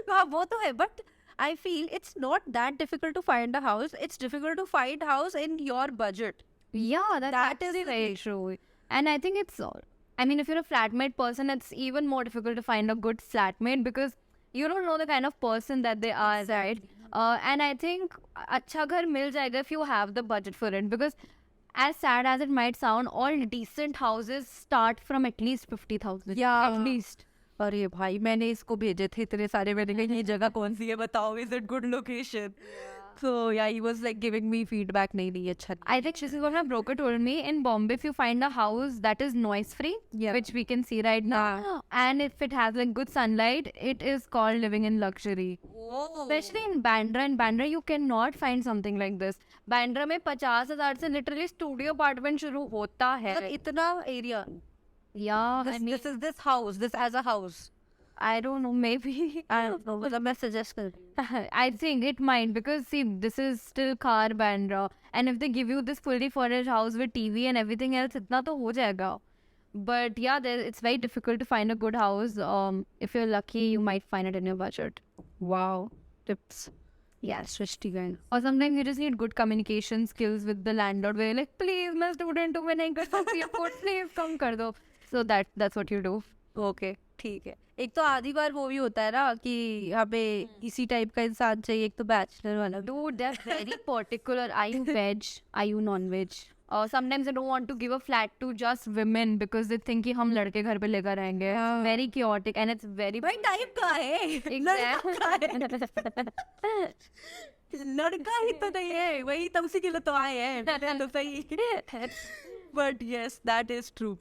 हाँ वो तो है. But I feel it's not that difficult to find a house. It's difficult to find house in your budget. Yeah, that is actually very true. And I think it's all. I mean, if you're a flatmate person, it's even more difficult to find a good flatmate because you don't know the kind of person that they are, right? And I think अच्छा घर मिल जाएगा if you have the budget for it. Because as sad as it might sound, all decent houses start from at least 50,000. Yeah. At least. अरे भाई मैंने इसको भेजे थे इतने सारे. मैंने कहा ये जगह कौन सी है बताओ. Is it good location? So yeah, he was like giving me feedback. नहीं अच्छा. I think this is what my broker told me. In Bombay, if you find a house that is noise free, Yeah. which we can see right now, and if it has like good sunlight, it is called living in luxury. Oh. Especially in Bandra. In Bandra, you cannot find something like this. Bandra में 50,000 से literally studio apartment शुरू होता है. मतलब इतना area. Yeah, I mean, This is this house. This as a house. I don't know, maybe. I don't know. मतलब मैं suggest कर रही हूँ. I think it might because see, this is still car Bandra, and if they give you this fully furnished house with TV and everything else, इतना तो हो जाएगा. But yeah, it's very difficult to find a good house. If you're lucky, you might find it in your budget. Wow. Tips. Yes. Srishti Garg. Or sometimes you just need good communication skills with the landlord. Where you're like, please, मैं student हूँ, मैं नहीं कर सकती afford, please कम कर दो. So that's what you do. Okay ठीक है. एक तो आधी बार वो भी होता है ना कि हमें इसी टाइप का इंसान चाहिए. एक तो बैचलर वाला. Dude, they're very particular. Are you veg? Are you non-veg? Sometimes they don't want to give a flat to just women because they think कि हम लड़के घर पे लेकर आएंगे. Very chaotic and it's very. भाई टाइप का है. लड़का ही तो नहीं है. वही तब से के लिए तो आए हैं. तो सही. But yes, that is true.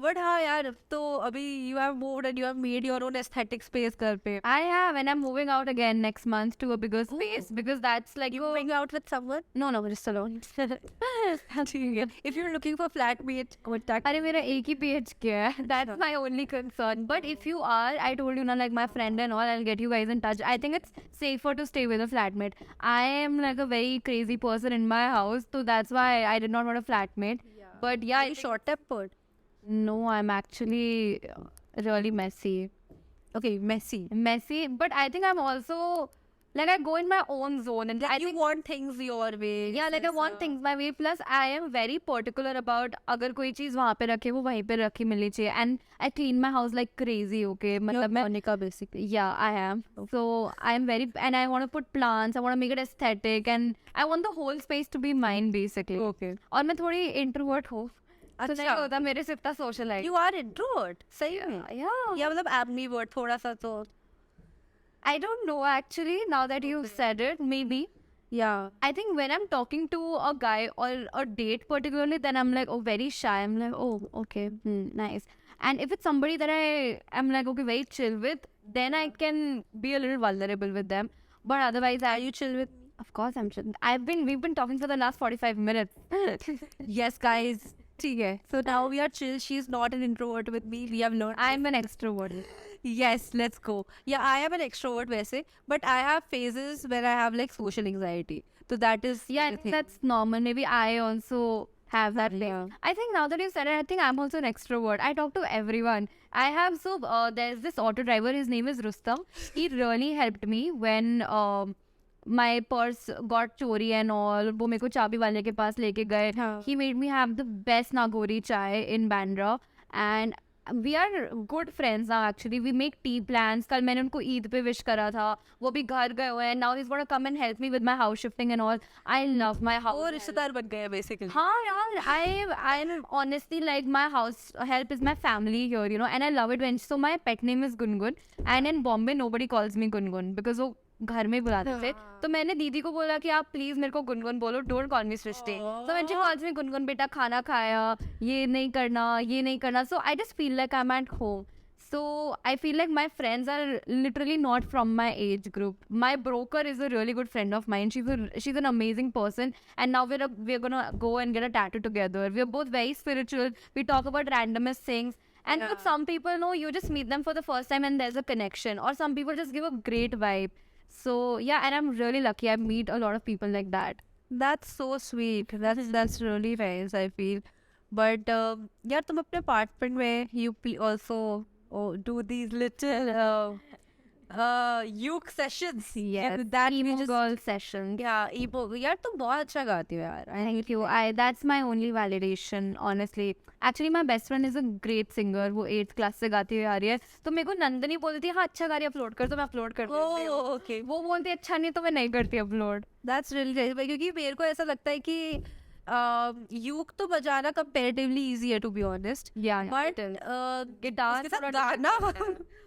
But हाँ यार तो अभी you have moved and you have made your own aesthetic space घर पे. I have, and I'm moving out again next month to a bigger space because that's like You going out with someone? No, just alone. If you're looking for flatmate, contact. अरे मेरा एक ही PH है. That's my only concern. But if you are, I told you ना, like my friend and all, I'll get you guys in touch. I think it's safer to stay with a flatmate. I am like a very crazy person in my house, so that's why I did not want a flatmate. But yeah, Are you short-tempered? No, I'm actually really messy. Okay, messy. But I think I'm also like I go in my own zone and I You think want things your way. yeah, like I want things my way. Plus, I am very particular about अगर कोई चीज़ वहाँ पे रखे वो वहीं पे रखी मिलनी चाहिए. And I clean my house like crazy. Okay, मतलब मैं Monica basically. yeah, I am. So I'm very and I want to put plants. I want to make it aesthetic and I want the whole space to be mine basically. Okay. और मैं थोड़ी introvert हूँ. तो नहीं अच्छा. होता मेरे से इतना socialite. You are introvert. सही में. Yeah. या मतलब ambivert थोड़ा सा तो. I don't know actually. Now that you said it, maybe. Yeah. I think when I'm talking to a guy or a date particularly, then I'm like, oh, very shy. I'm like, oh, okay, nice. And if it's somebody that I'm like, okay, very chill with, then I can be a little vulnerable with them. But otherwise, are you chill with me? Of course I'm chill. We've been talking for the last 45 minutes. Yes, guys. ठीक है. So now we are chill. She's not an introvert with me. We have learned. I'm an extrovert. Yes, let's go. Yeah, I am an extrovert वैसे, but I have phases where I have like social anxiety. So that is Yeah, I the think thing. that's normal. Maybe I also have that thing. Yeah. I think now that you said it, I think I'm also an extrovert. I talk to everyone. I have there's this auto driver. His name is Rustam. He really helped me when my purse got chori and all. वो मेरे को चाबी वाले के पास लेके गए. हाँ. He made me have the best Nagori chai in Bandra, and we are good friends now. Actually, we make tea plans. कल मैंने उनको ईद पे विश करा था. वो भी घर गए हुए हैं. Now he's gonna come and help me with my house shifting and all. I love my house. वो रिश्तेदार बन गए basically. हाँ यार, I honestly like my house help is my family here, you know, and I love it when. So my pet name is Gungun, and in Bombay nobody calls me Gungun because वो घर में बुलाते थे. तो मैंने दीदी को बोला कि आप प्लीज मेरे को गुनगुन बोलो, don't call me Srishti. So when she calls me Gungun, बेटा खाना खाया, ये नहीं करना. So I just feel like I am at home. So I feel like my friends are literally not from my age group. My broker is a really good friend of mine. She's an amazing person, and now we're gonna go and get a tattoo together. We're both very spiritual. We talk about randomest things. And with some people, no, you just meet them for the first time and there's a connection. Or some people just give a great vibe. So yeah, and I'm really lucky. I meet a lot of people like that. That's so sweet. That's really nice, I feel. But यार तुम अपने apartment में you also do these little uke sessions. Yes, that emo we just girl sessions. yeah, emo. यार तुम बहुत अच्छा गाती हो यार. Thank you. That's my only validation, honestly. Actually, my best friend is a great singer. वो 8th class से गाती हुई आ रही है. तो मेरे को नंदनी बोलती थी हाँ अच्छा गा रही है, अपलोड कर. तो मैं अपलोड कर देती हूँ. Oh, okay. वो बोलती है अच्छा नहीं तो मैं नहीं करती अपलोड. That's really nice. क्योंकि मेरे को ऐसा लगता है कि यूक तो बजाना comparatively easy है to be honest. Yeah, But guitar उसके साथ गाना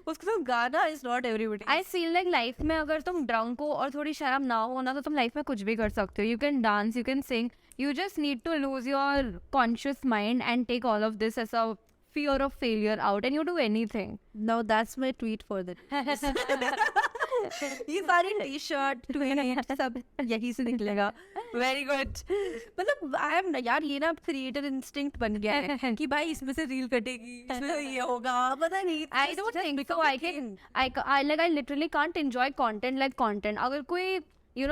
उसके साथ गाना is not everybody. I feel like life में अगर तुम ड्रंक हो और थोड़ी शराब ना हो ना, तो तुम लाइफ में कुछ भी कर सकते हो. You can dance, you can sing. You just need to lose your conscious mind and take all of this as a fear of failure out, and you do anything. Now that's my tweet for the ये सारी T-shirt tweet सब यही से निकलेगा. Very good. मतलब I am यार ये ना क्रिएटर इंस्टिंक्ट बन गया है कि भाई इसमें से रील कटेगी, इसमें ये होगा, पता नहीं. I don't think so. I literally can't enjoy content like content. अगर कोई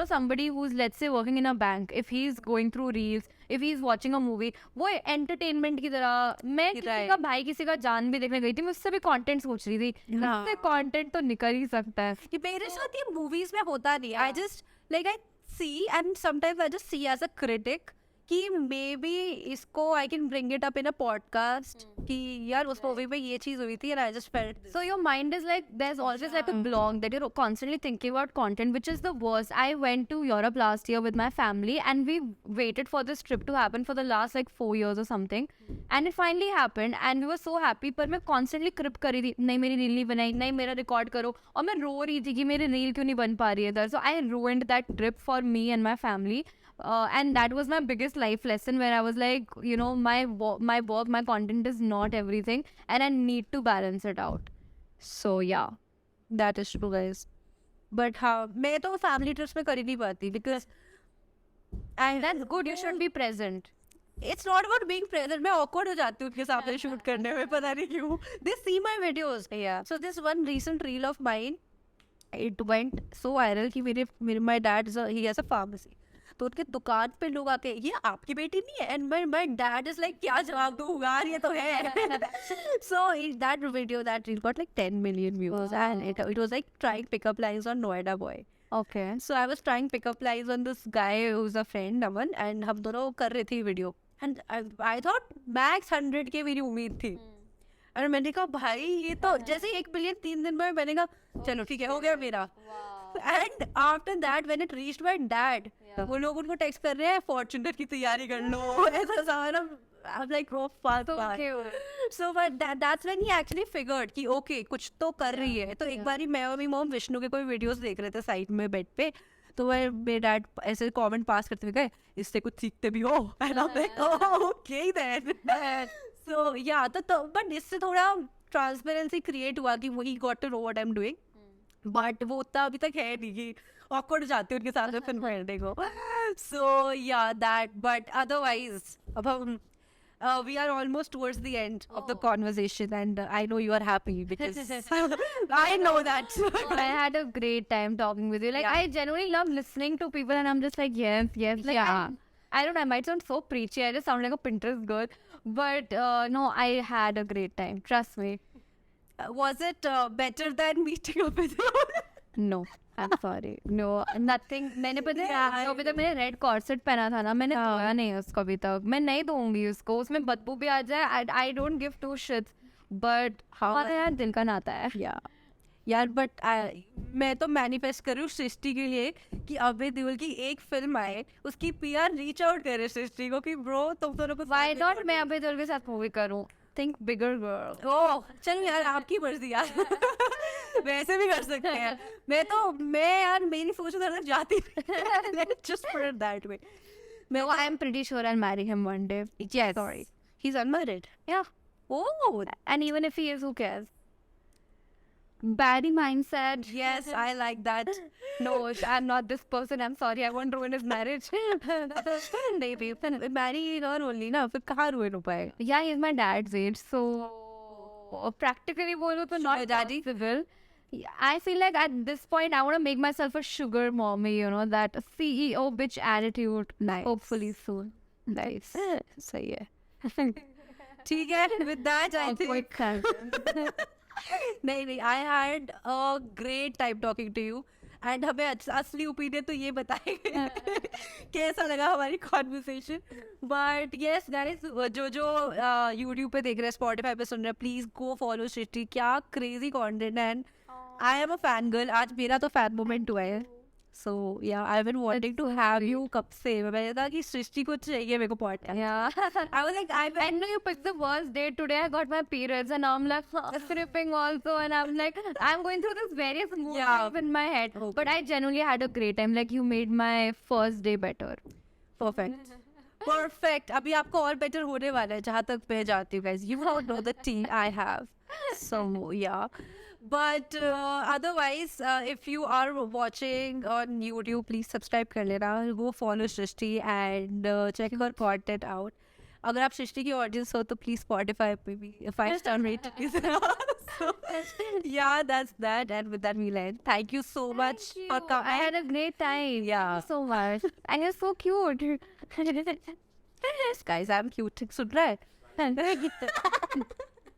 somebody who's let's say working in a bank, if he's going through reels, if he's watching a movie, वो entertainment की तरह. मैं किसी का भाई किसी का जान भी देखने गई थी, मैं उससे भी content सोच रही थी. इससे content तो निकल ही सकता है. कि मेरे साथ ये मूवीज में होता नहीं. I just like I see and sometimes I just see as a critic कि मे बी इसको I can bring it up in a podcast कि यार उस मूवी में ये चीज हुई थी and I just felt this. So your mind is like, there's always like a block that you're constantly thinking about content, which is the worst. I went to Europe last year with my family and we waited for this trip to happen for the last like 4 years or something, and it finally happened and we were so happy. पर मैं constantly क्रिप कर रही थी, नहीं मेरी reel नहीं बनाई, नहीं मेरा रिकॉर्ड करो, और मैं रो रही थी कि मेरी रील क्यों नहीं बन पा रही है इधर. So I ruined that trip for me and my family. And that was my biggest life lesson where I was like, my work, my content is not everything and I need to balance it out. So yeah, that is true guys. But हाँ, मैं तो family trips में कर ही नहीं पाती because that's good. You should be present. It's not about being present. मैं awkward हो जाती हूँ उनके सामने shoot करने में, पता नहीं क्यों. They see my videos. Yeah. So this one recent reel of mine, it went so viral कि मेरे my dad he has a pharmacy. तो उनके दुकान पे लोग आके ये आपकी बेटी नहीं है, and my dad is like क्या जवाब दूँ यार, ये तो है. So that video, that reel got like 10 million views. Wow. And it was like trying pickup lines on Noida boy. Okay. So I was trying pickup lines on this guy who's a friend Aman, and हम दोनों कर रहे थे video. And I thought max 100 के मेरी उम्मीद थी. और मैंने कहा भाई ये तो जैसे 1 बिलियन 3 दिन में, मैंने कहा चलो ठीक है हो गया मेरा. And after that when it reached my dad, वो लोग उनको टेक्स्ट कर रहे हैं फॉर्च्यूनर की तैयारी कर लो, ऐसा सारा. I'm like oh fuck. So but that's when he actually figured कि okay कुछ तो कर रही है. तो एक बारी मैं और मेरी मॉम विष्णु के कोई वीडियोस देख रहे थे साइड में बेड पे, तो वह मेरे डैड ऐसे कमेंट पास करते हुए गए इससे कुछ सीखते भी हो. And I'm like oh okay then. So yeah, तो but इससे थोड़ा ट्रांसपेरेंसी क्रिएट हुआ कि he got to know what I'm doing. But वो उतना अभी तक है नहीं कि awkward जाते उनके साथ में फिल्म करने को. So yeah, that. But otherwise अब हम we are almost towards the end of the conversation, and I know you are happy because I know that. I had a great time talking with you. Like, I genuinely love listening to people, and I'm just like, yes. Like, I don't know, I might sound so preachy. I just sound like a Pinterest girl. But no, I had a great time. Trust me. Was it better than meeting up with you? No, I'm sorry. No, nothing. मैंने पता है अभी तक मैंने red corset पहना था ना, मैंने धोया नहीं है उसको अभी तक. मैं नहीं धोऊंगी उसको, उसमें बदबू भी आ जाए. I don't give two shits. But हमारा यार दिल का नाता है. यार बट मैं तो मैनिफेस्ट कर रही हूँ सृष्टि के लिए कि अभय देओल की एक फिल्म आए, उसकी पीआर रीच आउट करे सृष्टि को कि ब्रो तुम दोनों को. Why not मैं अभय देओल के साथ मूवी करूँ? Think bigger girl. ओह चलो यार आपकी मर्जी यार. वैसे भी कर सकते हैं. मैं यार मेरी सोच उधर तक जाती. Let's just put it that way. I am pretty sure I'll marry him one day. Yes. Sorry. He's unmarried. Yeah. Oh. And even if he is, who cares? Barry mindset. Yes, I like that. No, I'm not this person. I'm sorry. I won't ruin his marriage. Maybe. Marry her only ना, फिर कहाँ ruin हो पाएगा? Yeah, he's my dad's age. So practically बोलो तो not daddy possible. I feel like at this point I want to make myself a sugar mommy, you know, that CEO bitch attitude. Nice. Hopefully soon. Nice. सही है. ठीक है. With that, I think. नहीं, I had a great time talking to you. And हमें असली opinion तो ये बताएंगे कैसा लगा हमारी कॉन्वर्सेशन. बट यस गाइस, जो यूट्यूब पे देख रहे हैं, स्पॉटिफाई पे सुन रहे हैं, प्लीज गो फॉलो सृष्टि. क्या क्रेजी कंटेंट है. And I am a fan girl. आज मेरा तो फैन मोमेंट हुआ है. So ya I been wanting to have you कब से. मैंने कहा कि सृष्टि को चाहिए मेरे को podcast. I was like, I know you picked the worst date today. I got my periods and I'm like stripping also, and I'm like, I'm going through this various moods in my head. Okay. But I genuinely had a great time. Like, you made my first day better. Perfect. अभी आपको और better होने वाला है जहाँ तक मैं जाती हूँ guys. You don't know the tea I have. So yeah. But otherwise, if you are watching on YouTube, please subscribe कर लेना. Go follow Srishti and check her content out. अगर आप सृष्टि की ऑडियंस हो तो प्लीज स्पॉटिफाई पे भी 5-star rating. So yeah, that's that. And with that we'll end. Thank you so much for coming. I had a great time. Yeah. Thank you so much. And you're so cute. Yes, guys, I'm cute. सुन रहा है?